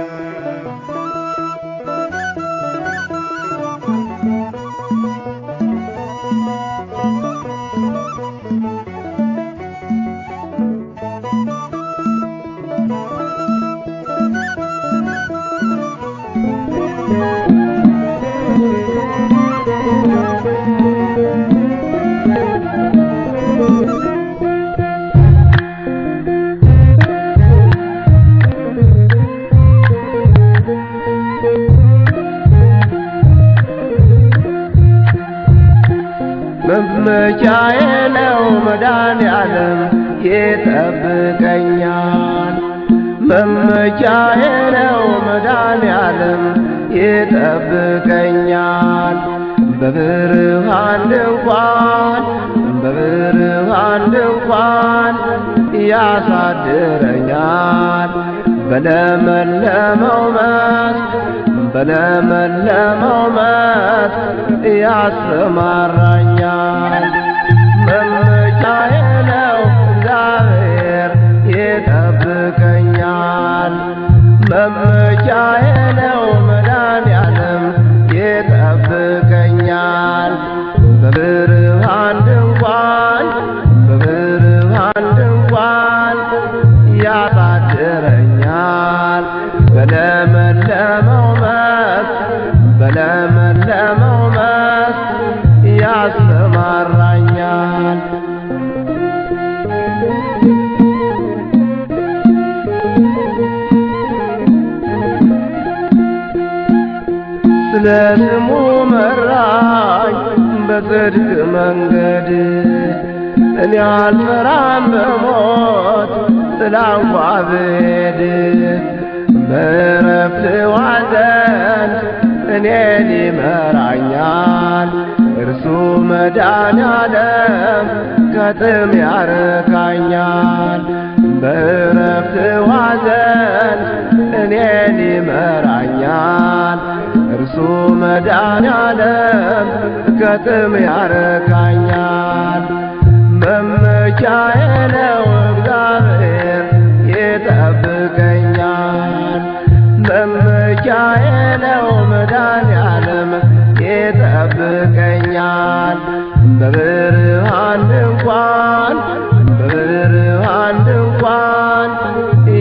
መመኪያዬ ነው መድኃኔዓለም ይጠብቀኛል። መመኪያዬ ነው መድኃኔዓለም ይጠብቀኛል። በብርሃን ድንኳን ያሳድረኛል። በለመለመው መስክ ያሰማራኛል። መመኪያዬ ነው እግዚአብሔር ይጠብቀኛል። መመኪያዬ ነው መድኃኔዓለም ይጠብቀኛል። በብርሃን ድንኳን ያሳድረኛል። በለመለመው መስክ ያሰማራኛል። ስለ ስሙ መራኝ በጽድቅ መንገድ እኔ አልፈራም በሞት ጥላ እንኳ ብሄድ በዕረፍት ዋዘን እኔን ይመራኛል። እርሱ መድኃኔዓለም ከጥም ያረካኛል። በዕረፍት ዋዘን እኔን ይመራኛል። እርሱ መድኃኔዓለም ከጥም ያረካኛል። መመኪያዬ ነው እግዚአብሔር ይጠብቀኛል። መመኪያዬ ነው መድኃኔዓለም ይጠብቀኛል። በብርሃን ድንኳን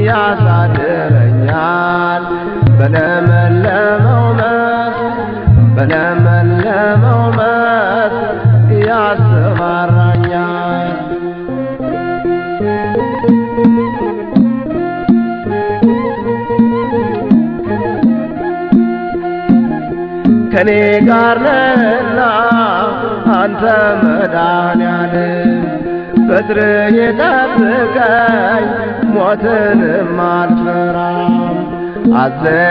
ያሳድረኛል። በለመለመው መስክ ያሰማራኛል። ከኔ ጋር ነህና አንተ መድኃኔዓለም በትርህ የጠብቀኝ ሞትንም አልፈራም። አዘጋጀህልኝ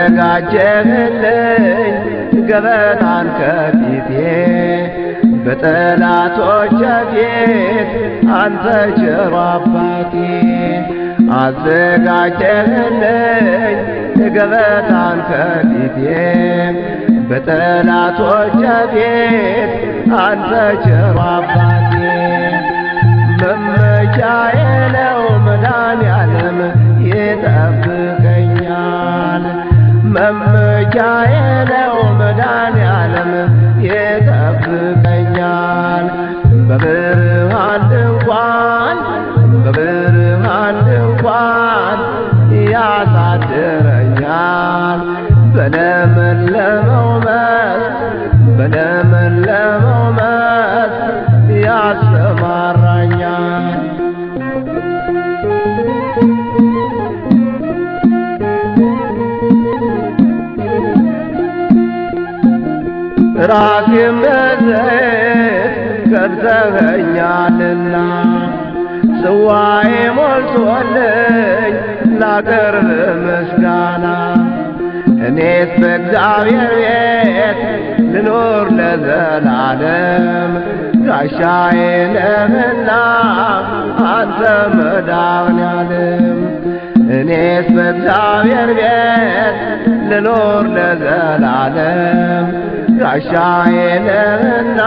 ገበታን ከፊቴ በጠላቶቼ ፊት አንተ ቸሩ አባቴ። አዘጋጀህልኝ ገበታን ከፊቴ በጠላቶቼ ፊት አንተ ቸሩ አባቴ። መመኪያዬ ነው መድኃኔዓለም ይጠብቀኛል። መመኪያዬ ነው መድኃኔዓለም ይጠብቀኛል። በብርሃን ድንኳን ያሳድረኛል። በለመለመው መስክ ያሰማራኛል። ራሴን በዘይት ቀብተኸኛልና ጽዋዬ ሞልቶልኝ ላቀርብ ምስጋና። እኔስ በእግዚአብሔር ቤት ልኖር ለዘላለም ጋሻዬ ነህና አንተ መድኃኔዓለም። እኔስ በእግዚአብሔር ቤት ልኖር ለዘላለም ጋሻዬ ነህና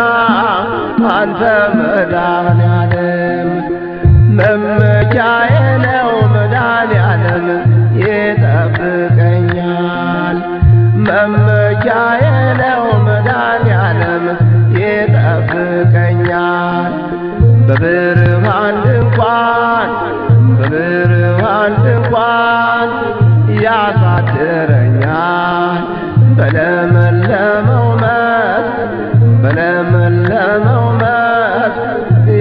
አንተ መድኃኔዓለም። መመኪያዬ ነው መድኃኔዓለም ይጠብቀኛል። መመኪያዬ ነው መድኃኔዓለም ይጠብቀኛል። በብርሃን ድንኳን ያሳድረኛል። በለመለመው መስክ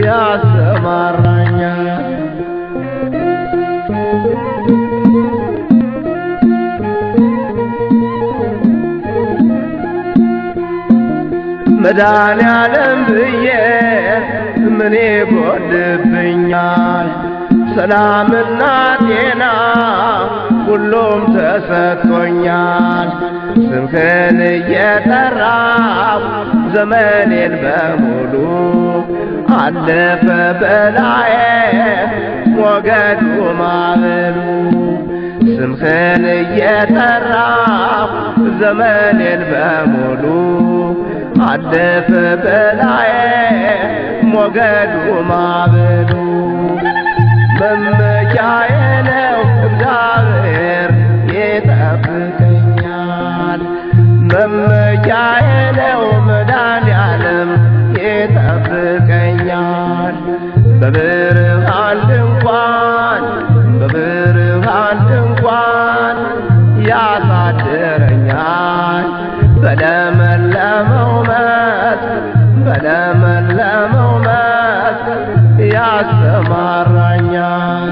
ያሰማራኛል። መድኃኔዓለም ብዬ ምን ይጎድብኛል? ሰላምና ጤና ሁሉም ተሰጥቶኛል ስምህን እየጠራሁ ዘመኔን በሙሉ አለፈ በላዬ ሞገዱ ማዕበሉ ስምህን እየጠራሁ ዘመኔን በሙሉ አለፈ በላዬ ሞገዱ ማዕበሉ መመኪያዬ ነው እግዚአብሔር ይጠብቀኛል መመኪያዬ ነው መድኃኔዓለም ይጠብቀኛል በብርሃን ድንኳን ያሳድረኛል በለመለመው መስክ ያሰማራኛል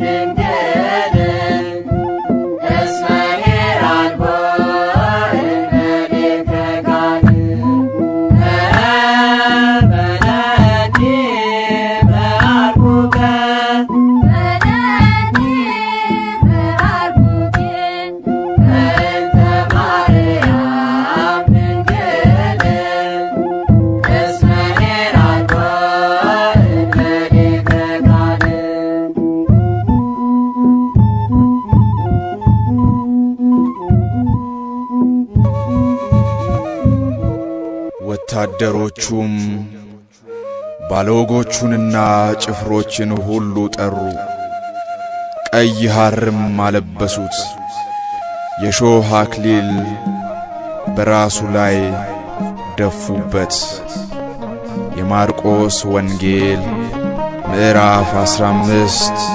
Thank you. ወታደሮቹም ባለወጎቹንና ጭፍሮችን ሁሉ ጠሩ። ቀይ ሐርም አለበሱት፣ የሾህ አክሊል በራሱ ላይ ደፉበት። የማርቆስ ወንጌል ምዕራፍ 15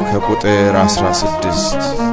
ከቁጥር 16።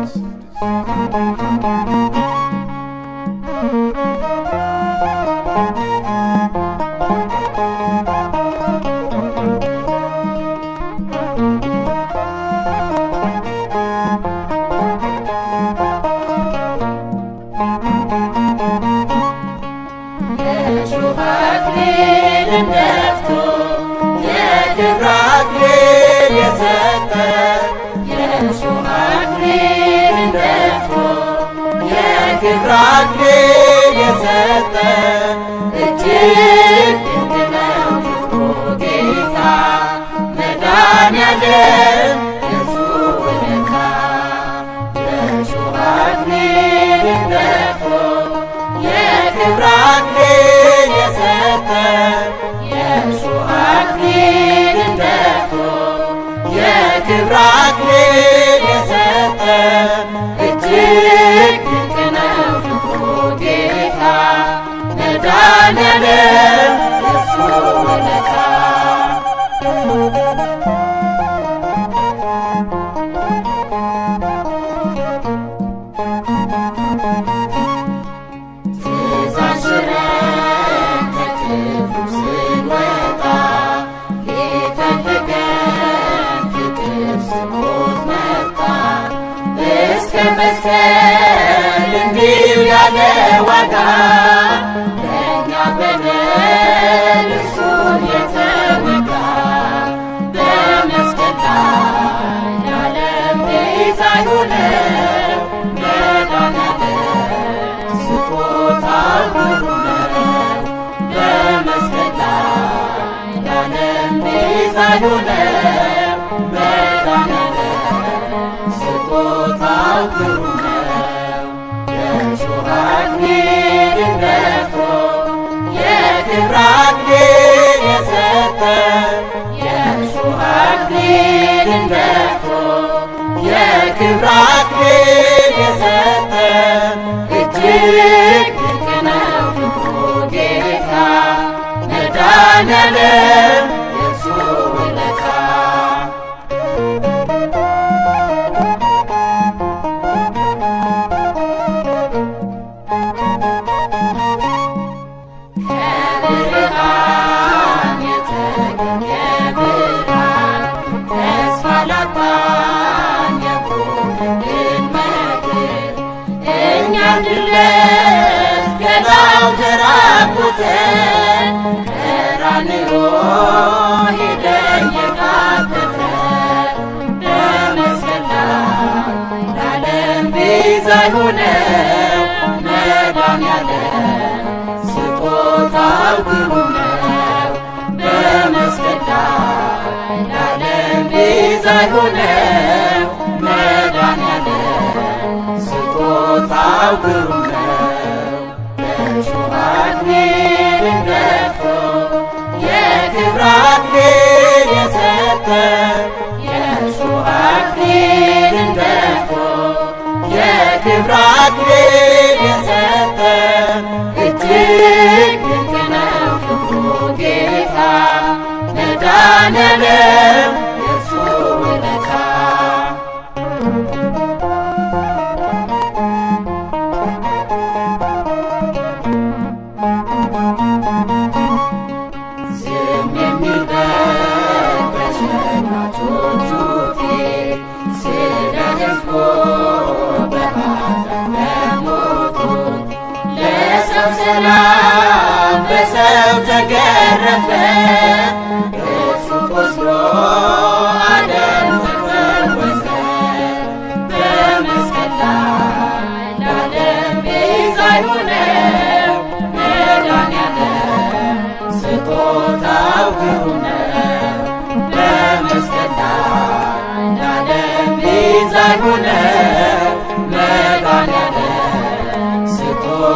Sito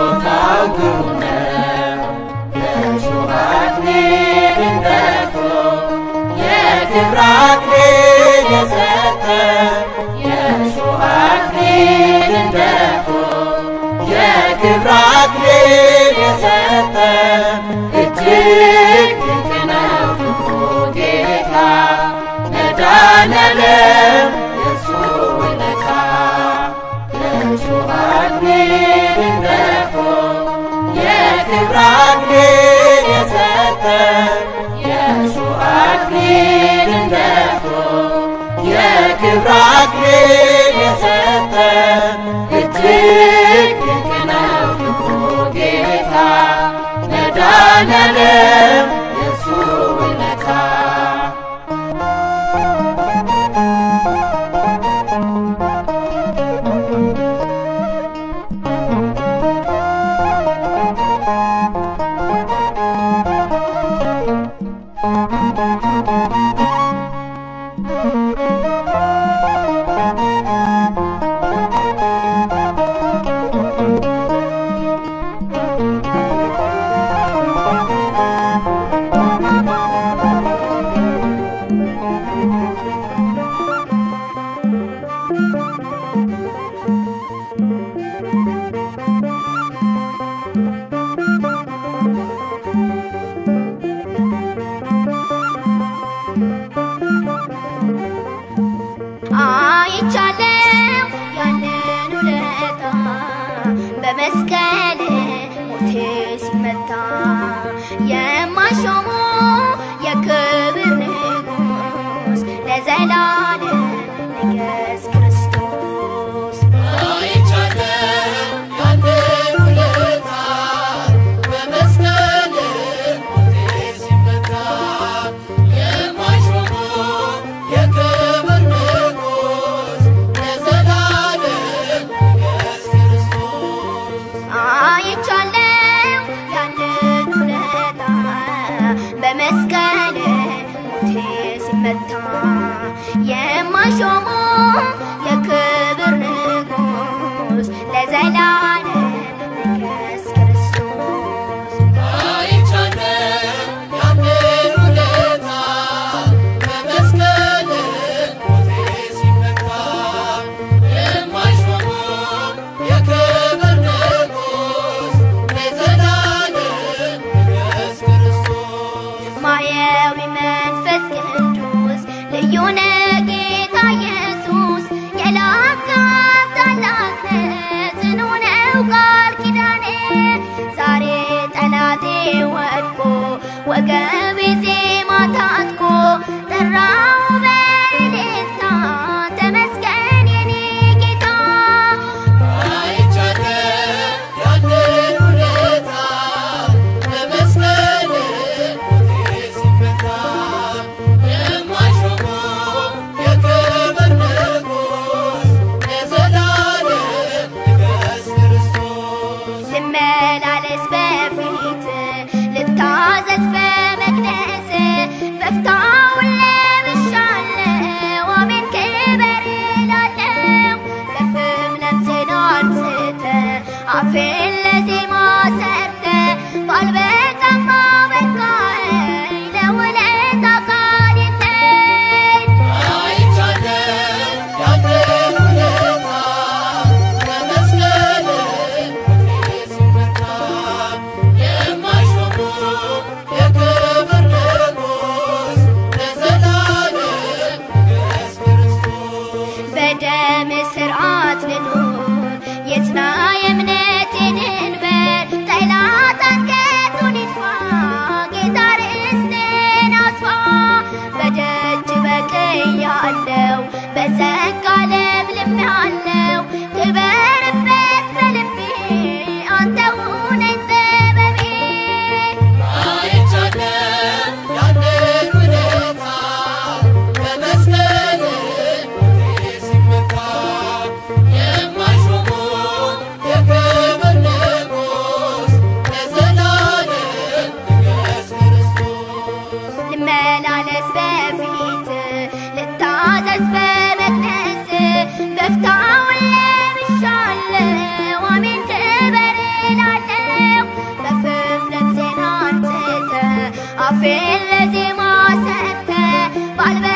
የክብር አክሊል የሰጠን የእሾህ አክሊልን ደፍቶ የክብር አክሊል የሰጠን እጅግ ድንቅ ነው ፍቅሩ ጌታ መድኃኔዓለም የእርሱ ውለታ የእሾህ አክሊልን ደፍቶ የክብር አክሊል የሰጠን የእሾህ አክሊልን ደፍቶ የክብር አክሊል የሰጠን እጅግ ድንቅ ነው ፍቅሩ ጌታ መድኃኔዓለም የእርሱ ውለታ አይቻለው ያንን ውለታ በመስቀል ሞቴ ሲመታ የማሾሙ የክብር ንጉሥ ለዘላለም ንገስ ክርስቶስ አይቻለው ያንን ውለታ በመስቀል ሞቴ ሲመታ የማሾሙ የክብር ንጉሥ ለዘላለም ንገስ ክርስቶስ አይቻለው ያንን ውለታ በመስቀል ሞቴ ሲመታ የማሾሙ የክብር ንጉሥ ለዘላለም ንገስ ክርስቶስ አይቻለው ያንን ውለታ በመስቀል ሞቴ ሲመታ የማሾሙ የክብር ንጉሥ ለዘላለም ንገስ ክርስቶስ ማየዊ መንፈስ ቅዱስ ልዩ ነህ ጌታ ኢየሱስ የላከው ታላቅ ነህ ጽኑ ነው ቃል ኪዳኔ ዛሬ ጠላቴ ወድቆ ወገቤ ዜማ ታጥቆ ጠራው በእልልታ ተመስገን የኔ ጌታ አይቻለው ያንን ውለታ በመስቀል ሞቴ ሲመታ የማሾሙ የክብር ንጉሥ ለዘላለም ንገስ ክርስቶስ ልመላለስ በፊት ልታዘዝ በመቅደስ በፍታውን ለብሻለሁ አሜን ክበር እላለሁ በፍም ለምሴን አንስተ አፌን ለዜማ ሰርተ ባልበቃማ በቃኝ ለውለታ ቃል የለኝ አይቻለው ያንን ውለታ በመስቀል ሞቴ ሲመታ የማሾሙ የክብር ንጉሥ ለዘላለም ንገስ ክርስቶስ በደም ሥርዓት ልኑር የጽና የእምነቴ ድንበር ጠላት አንገቱን ይድፋ ጌታ ርስቴን አስፋ በደጅ በቅያለሁ በጸጋ ለምልሜአለሁ ክበርበት በልቤ አንተ ሁነኝ ጥበቤ አይቻለው ያንን ውለታ በመስቀል ሞቴ ሲመታ የማሾሙ የክብር ንጉሥ ለዘላለም ንገስ ክርስቶስ ልመላለስ በፊት ልታዘዝ በመቅደስ በፍታውን ለብሻለሁ አሜን ክበር እላለሁ በፍም ልብሴን አንስተ አፌን ለዜማ ሰጥተ ባልበ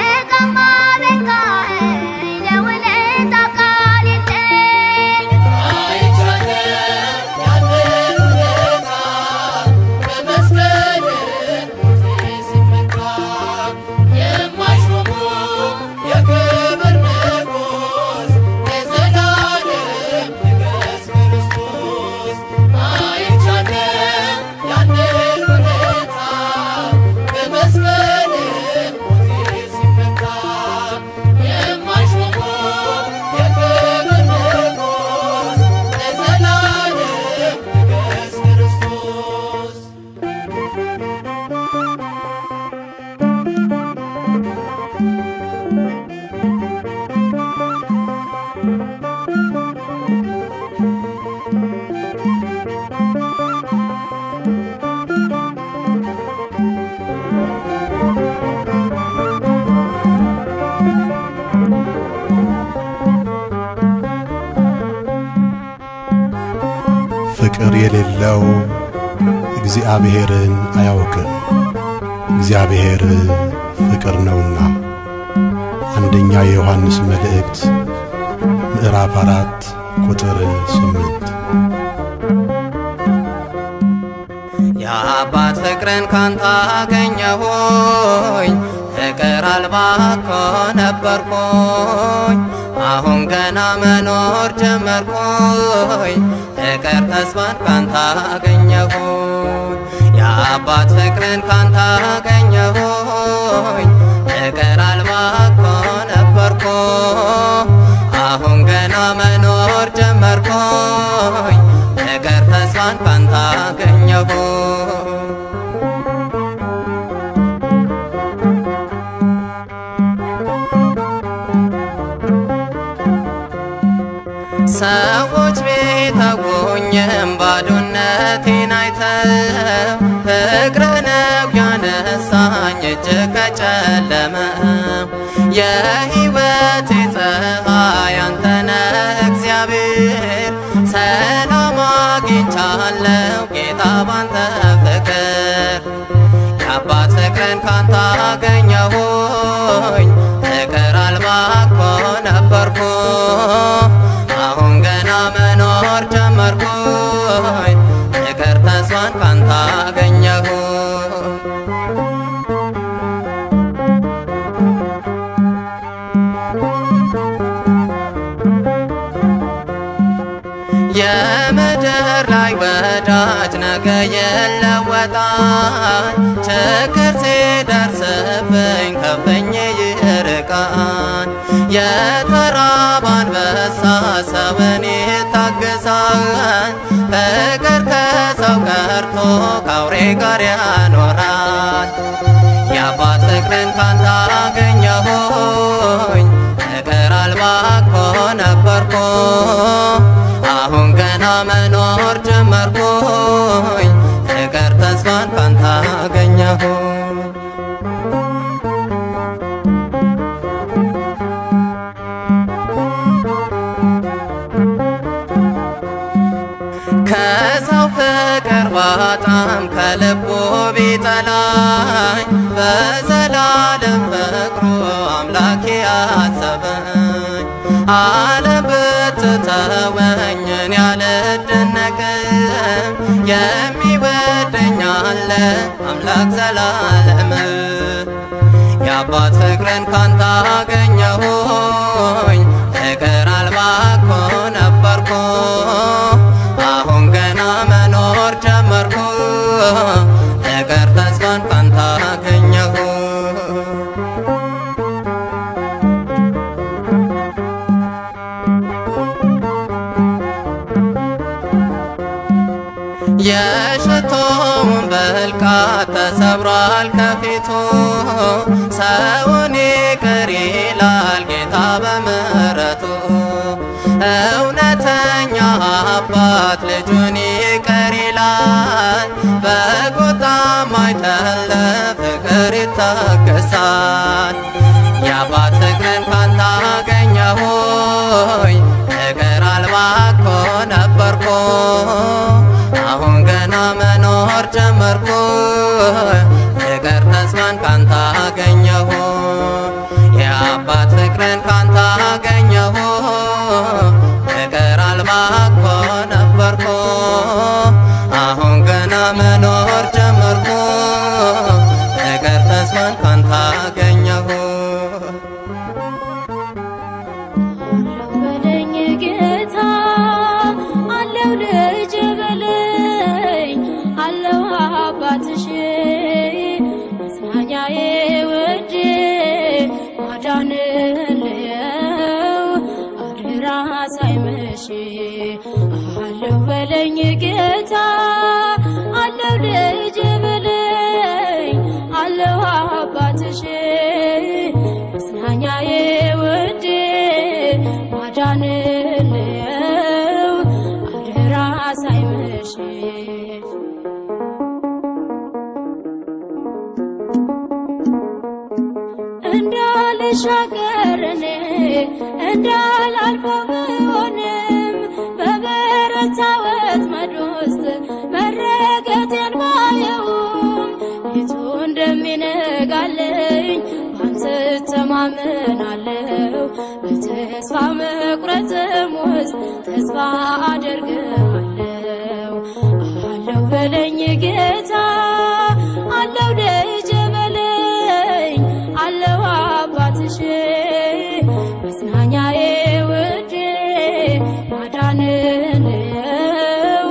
ፍቅር የሌለው እግዚአብሔርን አያውቅም። እግዚአብሔር ፍቅር ነውና። አንደኛ የዮሐንስ መልእክት ምዕራፍ 4 ቁጥር 8። የአባት ፍቅርን ካንተ አገኘሁኝ ፍቅር አልባ እኮ ነበርኩኝ አሁን ገና መኖር ጀመርኩኝ ፍቅር ተስፋን ካንተ አገኘሁኝ የአባት ፍቅርን ካንተ አገኘሁኝ ፍቅር አልባ እኮ ነበርኩኝ አሁን ገና መኖር ጀመርኩኝ ፍቅር ተስፋን ካንተ አገኘሁኝ ሰዎች ቢተውኝም ባዶነቴን አይተው ፍቅርህ ነው ያነሳኝ እጅግ ከጨለመው የሕይወቴ ፀሐይ አንተ ነህ እግዚአብሔር ሰላም አግኝቻለሁ ጌታ ባንተ ፍቅር የአባት ፍቅርን ካንተ አገኘሁኝ ፍቅር አልባ እኮ ነበርኩ አሁን ገና መኖር ጀመርኩኝ ፍቅር ተስፋን ካንተ አገኘሁኝ የምድር ላይ ወዳጅ ነገ ይለወጣል ችግር ሲደርስብኝ ከፍኝ ይርቃል የተራበ አንበሳ ሰውን ይታገሳል ፍቅር ከሰው ቀርቶ ከአውሬ ጋር ያኖራል የአባት ፍቅርን ካንተ አገኘሁኝ ፍቅር አልባ እኮ ነበርኩ አሁን ገና መኖር ጀመርኩኝ ፍቅር ተስፋን ካንተ አገኘሁኝ ከሰው ፍቅር ባጣም ከልቡ ቢጠላኝ በዘላለም ፍቅሩ አምላኬ አሰበኝ ዓለም ብትተወኝ እኔ አልደነቅም የሚወደኝ አለ አምላክ ዘላለም የአባት ፍቅርን ካንተ አገኘሁኝ ፍቅር አልባ እኮ ነበርኩ አሁን ገና መኖር ጀመርኩ ፍቅር ተስፋን ካንተ አገኘሁኝ የሽቶውን ብልቃት ተሰብሯል ከፊቱ ሰውን ይቅር ይላል ጌታ በምሕረቱ እውነተኛ አባት ልጁን ይቅር ይላል በቁጣም አይደለ ፍቅር ይታገሳል የአባት ፍቅርን ካንተ አገኘሁኝ ፍቅር አልባ እኮ ነበርኩ አሁን ገና መኖር ጀመርኩ ፍቅር ተስፋን ካንተ አገኘሁ የአባት ፍቅርን ካንተ አገኘሁ ፍቅር አልባ እኮ ነበርኩ አሁን ገና መኖር ጀመርኩ ፍቅር ተስፋን ካንተ አገኘሁ በለኝ ጌታ አለው ልጅ በለኝ አለው አባትሽ መጽናኛዬ ውዴ ማዳንልየው አደራ ሳይመሽ አለው በለኝ ጌታ አለው ልጅ በለኝ አለው አባትሽ መጽናኛዬ ውዴ ማዳንልየው አደራ ሳይመሽ እንዳልሻገር እኔ እንዳላልፈው ብሆንም በበረሃ በረታወት መዶስት መረገቴን ባየውም ሌቱ እንደሚነጋለኝ ባንተ ተማመናለሁ በተስፋ መቁረጥም ውስጥ ተስፋ አደርጋለሁ አለው በለኝ ጌታ አለው ደጀ በለኝ አለው አባትሽ መጽናኛዬ ውዴ ማዳንን ነው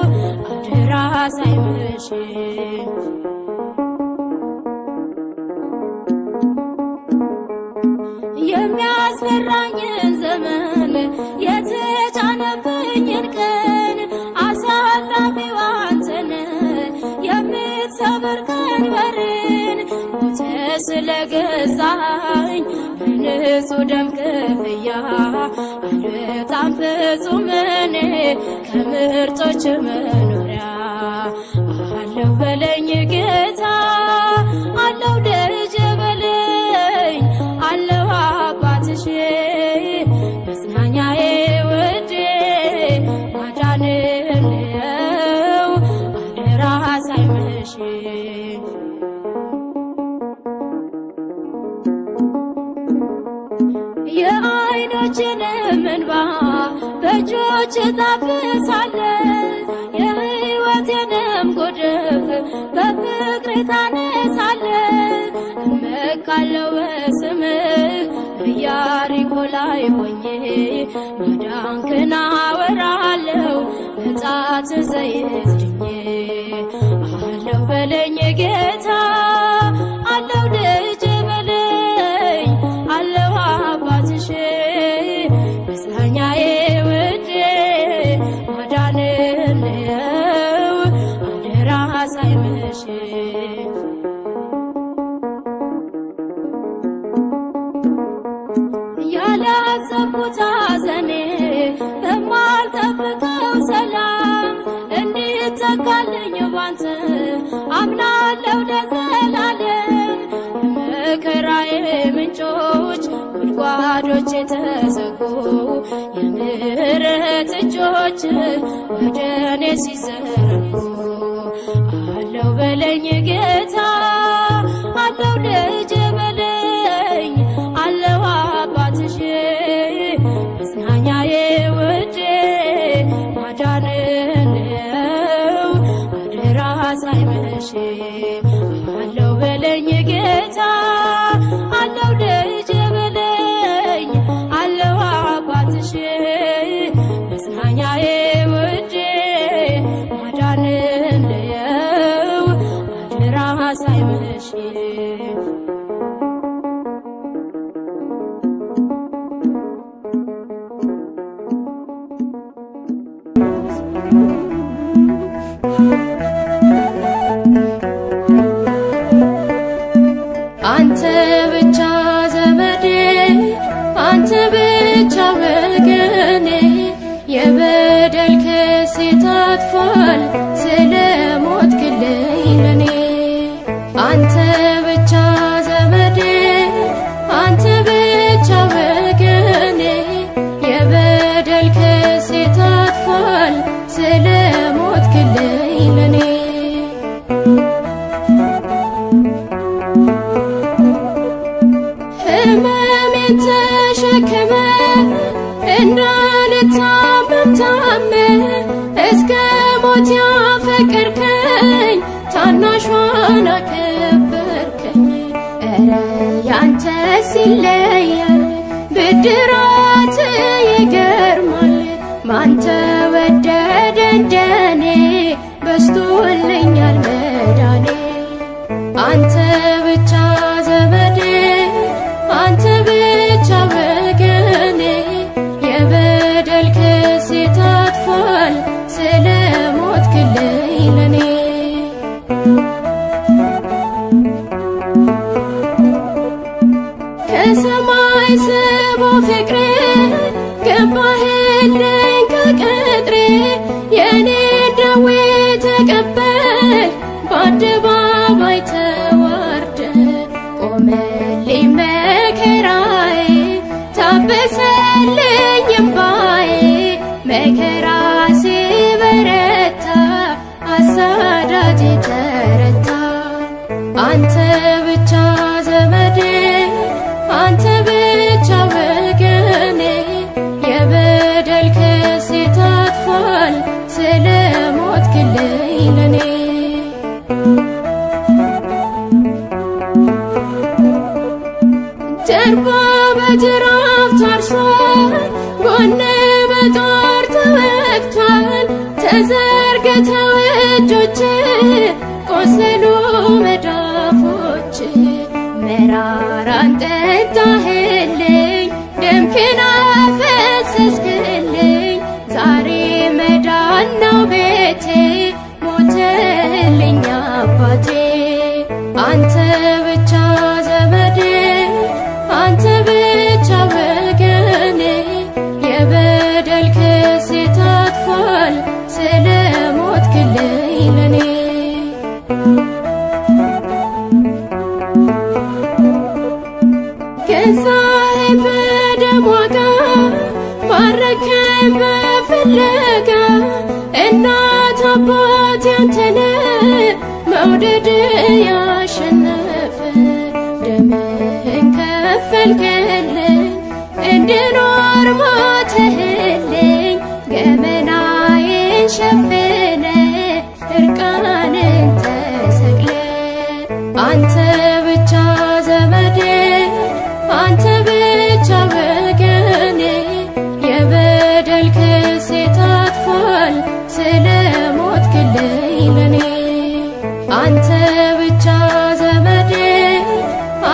አደራ ሳይመሽ የሚያስፈራኝን ዘመን የተጫነብኝን ቀን አሳላፊው አንተ ነህ የምትሰብር ቀንበርን ሞተ ስለገዛኝ በንጹህ ደም ክፍያ አልወጣም ፍጹም እኔ ከምርጦች መኖሪያ አለው በለኝ ጌታ አለው ደጀ በለኝ አለው አባትሽ መጽናኛዬ ውዴ ማዳንን ነው አደራ ሳይመሽ የዓይኖችንም እንባ በእጆች ታፍሳለህ የሕይወቴንም ጎድፍ በፍቅር ታነሳለህ እመካለሁ በስምህ በኢያሪኮ ላይ ሆኜ ማዳንክን አወራለሁ በጣት ዘይት ድኜ አለው በለኝ ጌታ አለው ደጀ በለኝ አለው አባትሽ መጽናኛዬ ውዴ ማዳንን ነው አደራ ሳይመሽ ያላሰብኩት ሐዘኔ በማልጠብቀው ሰላም እንዲተካልኝ ባንተ አምናለሁ ለዘላለም የመከራዬ ምንጮች ጉድጓዶች የተዘጉ የምህረት እጆች ወደ እኔ ሲዘረጉ አለው በለኝ ጌታ አለው ደጀ በለኝ አለው አባትሽ መጽናኛዬ ውዴ ማዳንን ነው አደራ ሳይመሽ አለው በለኝ ጌታ አለው ደጀ በለኝ አለው አባትሽ መጽናኛዬ ውዴ ማዳንን ነው አደራ ሳይመሽ አንተ ብቻ ዘመዴ አንተ ብቻ ወገኔ የበደል ክሴ ታጥፏል ስለ ሞትክልኝ ለኔ አንተ ብቻ ዘመዴ አንተ ብቻ ወገኔ የበደል ክሴ ታጥፏል ስለ ሞትክልኝ ለኔ ህመሜን ተሸክመ እንዳልታመም ታመ እስከ ሞት ያፈቀርከኝ ታናሿን አከበርከኝ ኧረ ያንተስ ይለያል ብድራት ይገርማል ማን ተወደደ እንደኔ በስቶልኛል መዳኔ አንተ ብቻ ዘመዴ አንተ ብቻ ወገኔ የበደል ክሴ ታጥፏል ስለ ሞትክልኝ ለኔ ከሰማይ ስቦ ፍቅር ገባህልኝ ከቅጥሬ አንተ ብቻ ዘመዴ አንተ ብቻ ወገኔ የበደል ክሴ ታጥፏል ስለሞትክልኝ ለኔ ጀርባ በጅራፍ ታርሷል ጎኔ በጦር ተወግቷል ተዘርግተው እጆች ቆሰሉ መዳፎች መራራን ጠጣህልኝ ደምክን አፈሰስክልኝ ዛሬ መዳን ነው ቤቴ ሞተልኝ አባቴ አንተ ብቻ ዘመዴ አንተ ብቻ ወገኔ የበደል ክሴ ታጥፏል ስለሞትክልኝ ለኔ ገዛኸኝ በደም ዋጋ ማረከኝ በፍለጋ እናት አባት ያንተነ መውደድ ያሸነፈ ደምህን ከፈልክልኝ እንድኖር ሞተህልኝ ገመናዬን ሸፍነ እርቃንን ተሰቅለ አንተ ብቻ ዘመዴ አንተ ብቻ ወገኔ የበደል ክሴ ታጥፏል ስለሞትክልኝ ለኔ አንተ ብቻ ዘመዴ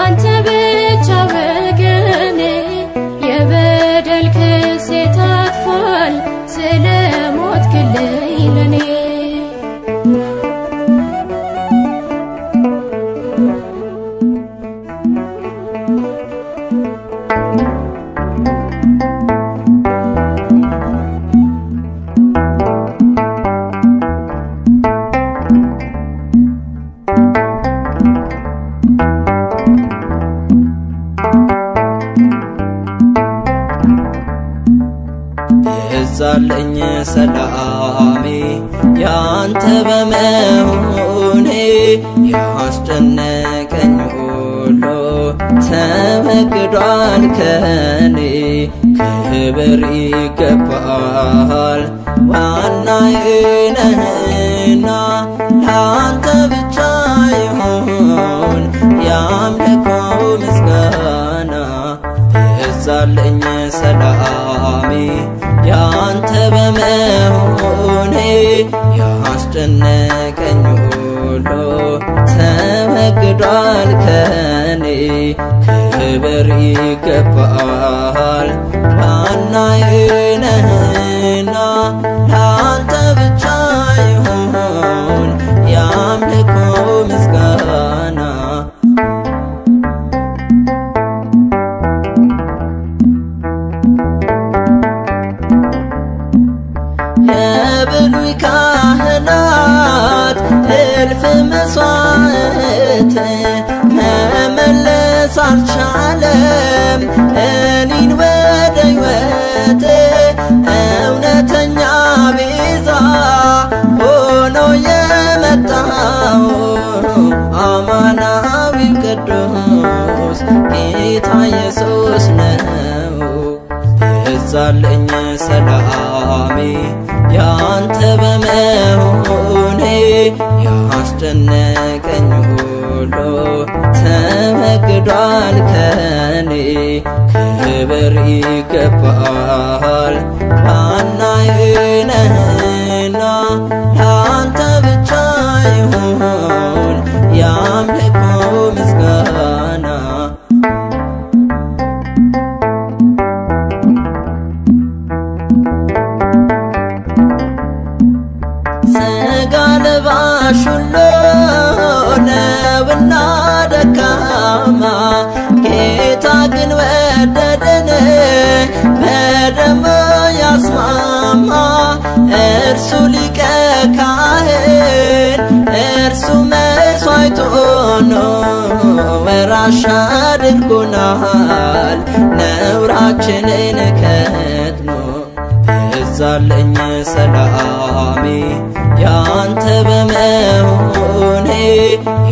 አንተ ብቻ ወገኔ የበደል ክሴ ታጥፏል ስለሞትክልኝ ለኔ የዛለኝ ሰላሜ ያንተ በመሆኔ ያስጨነቀኝ ሁሉ ተወግዷል ከኔ ክብር ይገባል ዋናዬ ነህና ላንተ ብቻ ይሁን ያምልኮ ምስጋና የዛለኝ ሰላሜ ያንተ በመሆኔ ያስጨነቀኝ ሁሉ ተወግዷል ከኔ ክብር ይገባል ዋናዬ ነህና ላንተ ብቻ ይሁን ያምልኮ ምስጋና የብሉይ ካህናት እልፍ መስዋዕት መመለስ አልቻለም እኔን ወደ ሕይወት እውነተኛ ቤዛ ሆኖ የመጣው አማናዊው ቅዱስ ጌታ ኢየሱስ ነው የዛለኝ ሰላሜ ያንተ በመሆኔ ያስጨነቀኝ ሁሉ ተወግዷል ከኔ ክብር ይገባል ዋናዬ ነህና ላንተ ብቻ ይሁን ያምልኮ ምስጋና ስጋ ለባሽ ሁሉ ነውና ደካማ ጌታ ግን ወደደን በደሙ ያስማማ እርሱ ሊቀ ካህን እርሱ መስዋዕት ሆኖ ወራሽ አድርጎናል ነውራችንን ከድኖ የዛለኝ ሰላሜ ያንተ በመሆኔ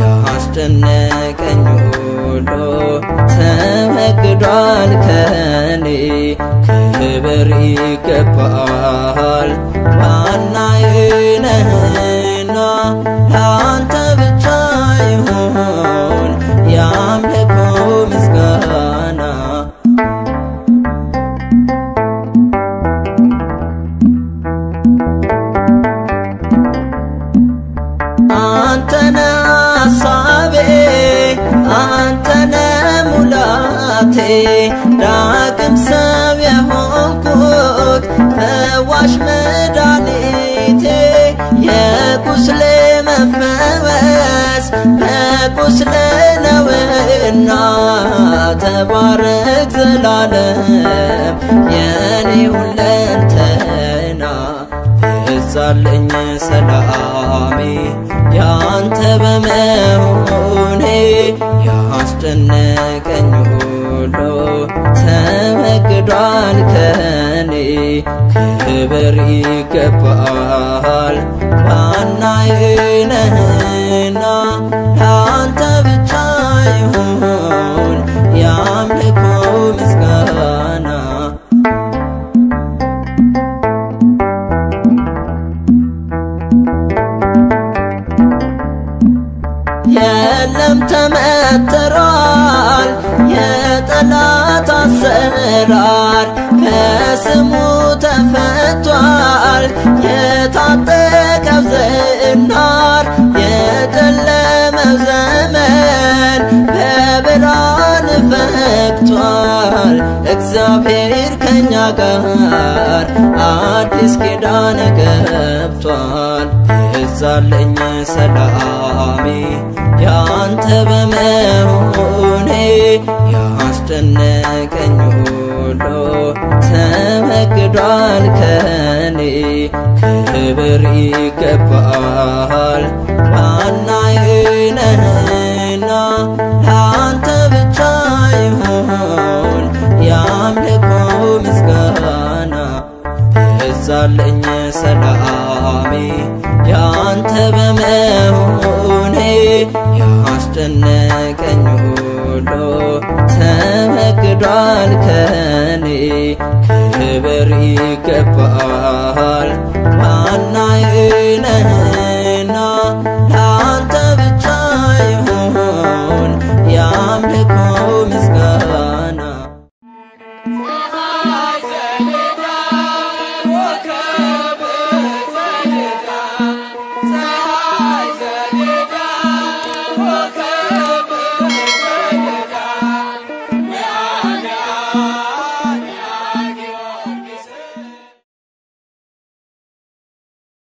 ያስጨነቀኝ ተወግዷል ከኔ ክብር ይገባል ዋናዬ ነህና ላንተ ብቻ ይሁን የአምልኮ ምስጋና አንተነ ሐሳቤ አንተነ ሙላቴ ዳግም ሰው የሆንኩት ፈዋሽ መድኃኒቴ የቁስሌ መፈወስ በቁስሌ ነውና ተባረክ ዘላለም የኔ ሁለንተና በዛልኝ ሰላሜ ያንተ በመሆኔ ያስጨነቀኝ ሁሉ ተወግዷል ከኔ ክብር ይገባል ዋናዬ ነህና ላንተ ብቻ ይሁን የአምልኮ ምስጋና የለም ተመትሯል የጠላት አሰራር በስሙ ተፈቷል የታጠቀው ዝናር የጨለመው ዘመን በብርሃን ፈክቷል እግዚአብሔር ከኛ ጋር አዲስ ኪዳን ገብቷል ይዛለኝ ሰላሜ ያንተ በመሆኔ ያስጨነቀኝ ሁሉ ተወግዷል ከኔ ክብር ይገባል ዋናዬ ነህና ላንተ ብቻ ይሁን የአምልኮ ምስጋና በዛልኝ ሰላሜ ያንተ በመሆኔ ያስጨነቀኝ ሁሉ ተወግዷል ከኔ ክብር ይገባል ዋናዬ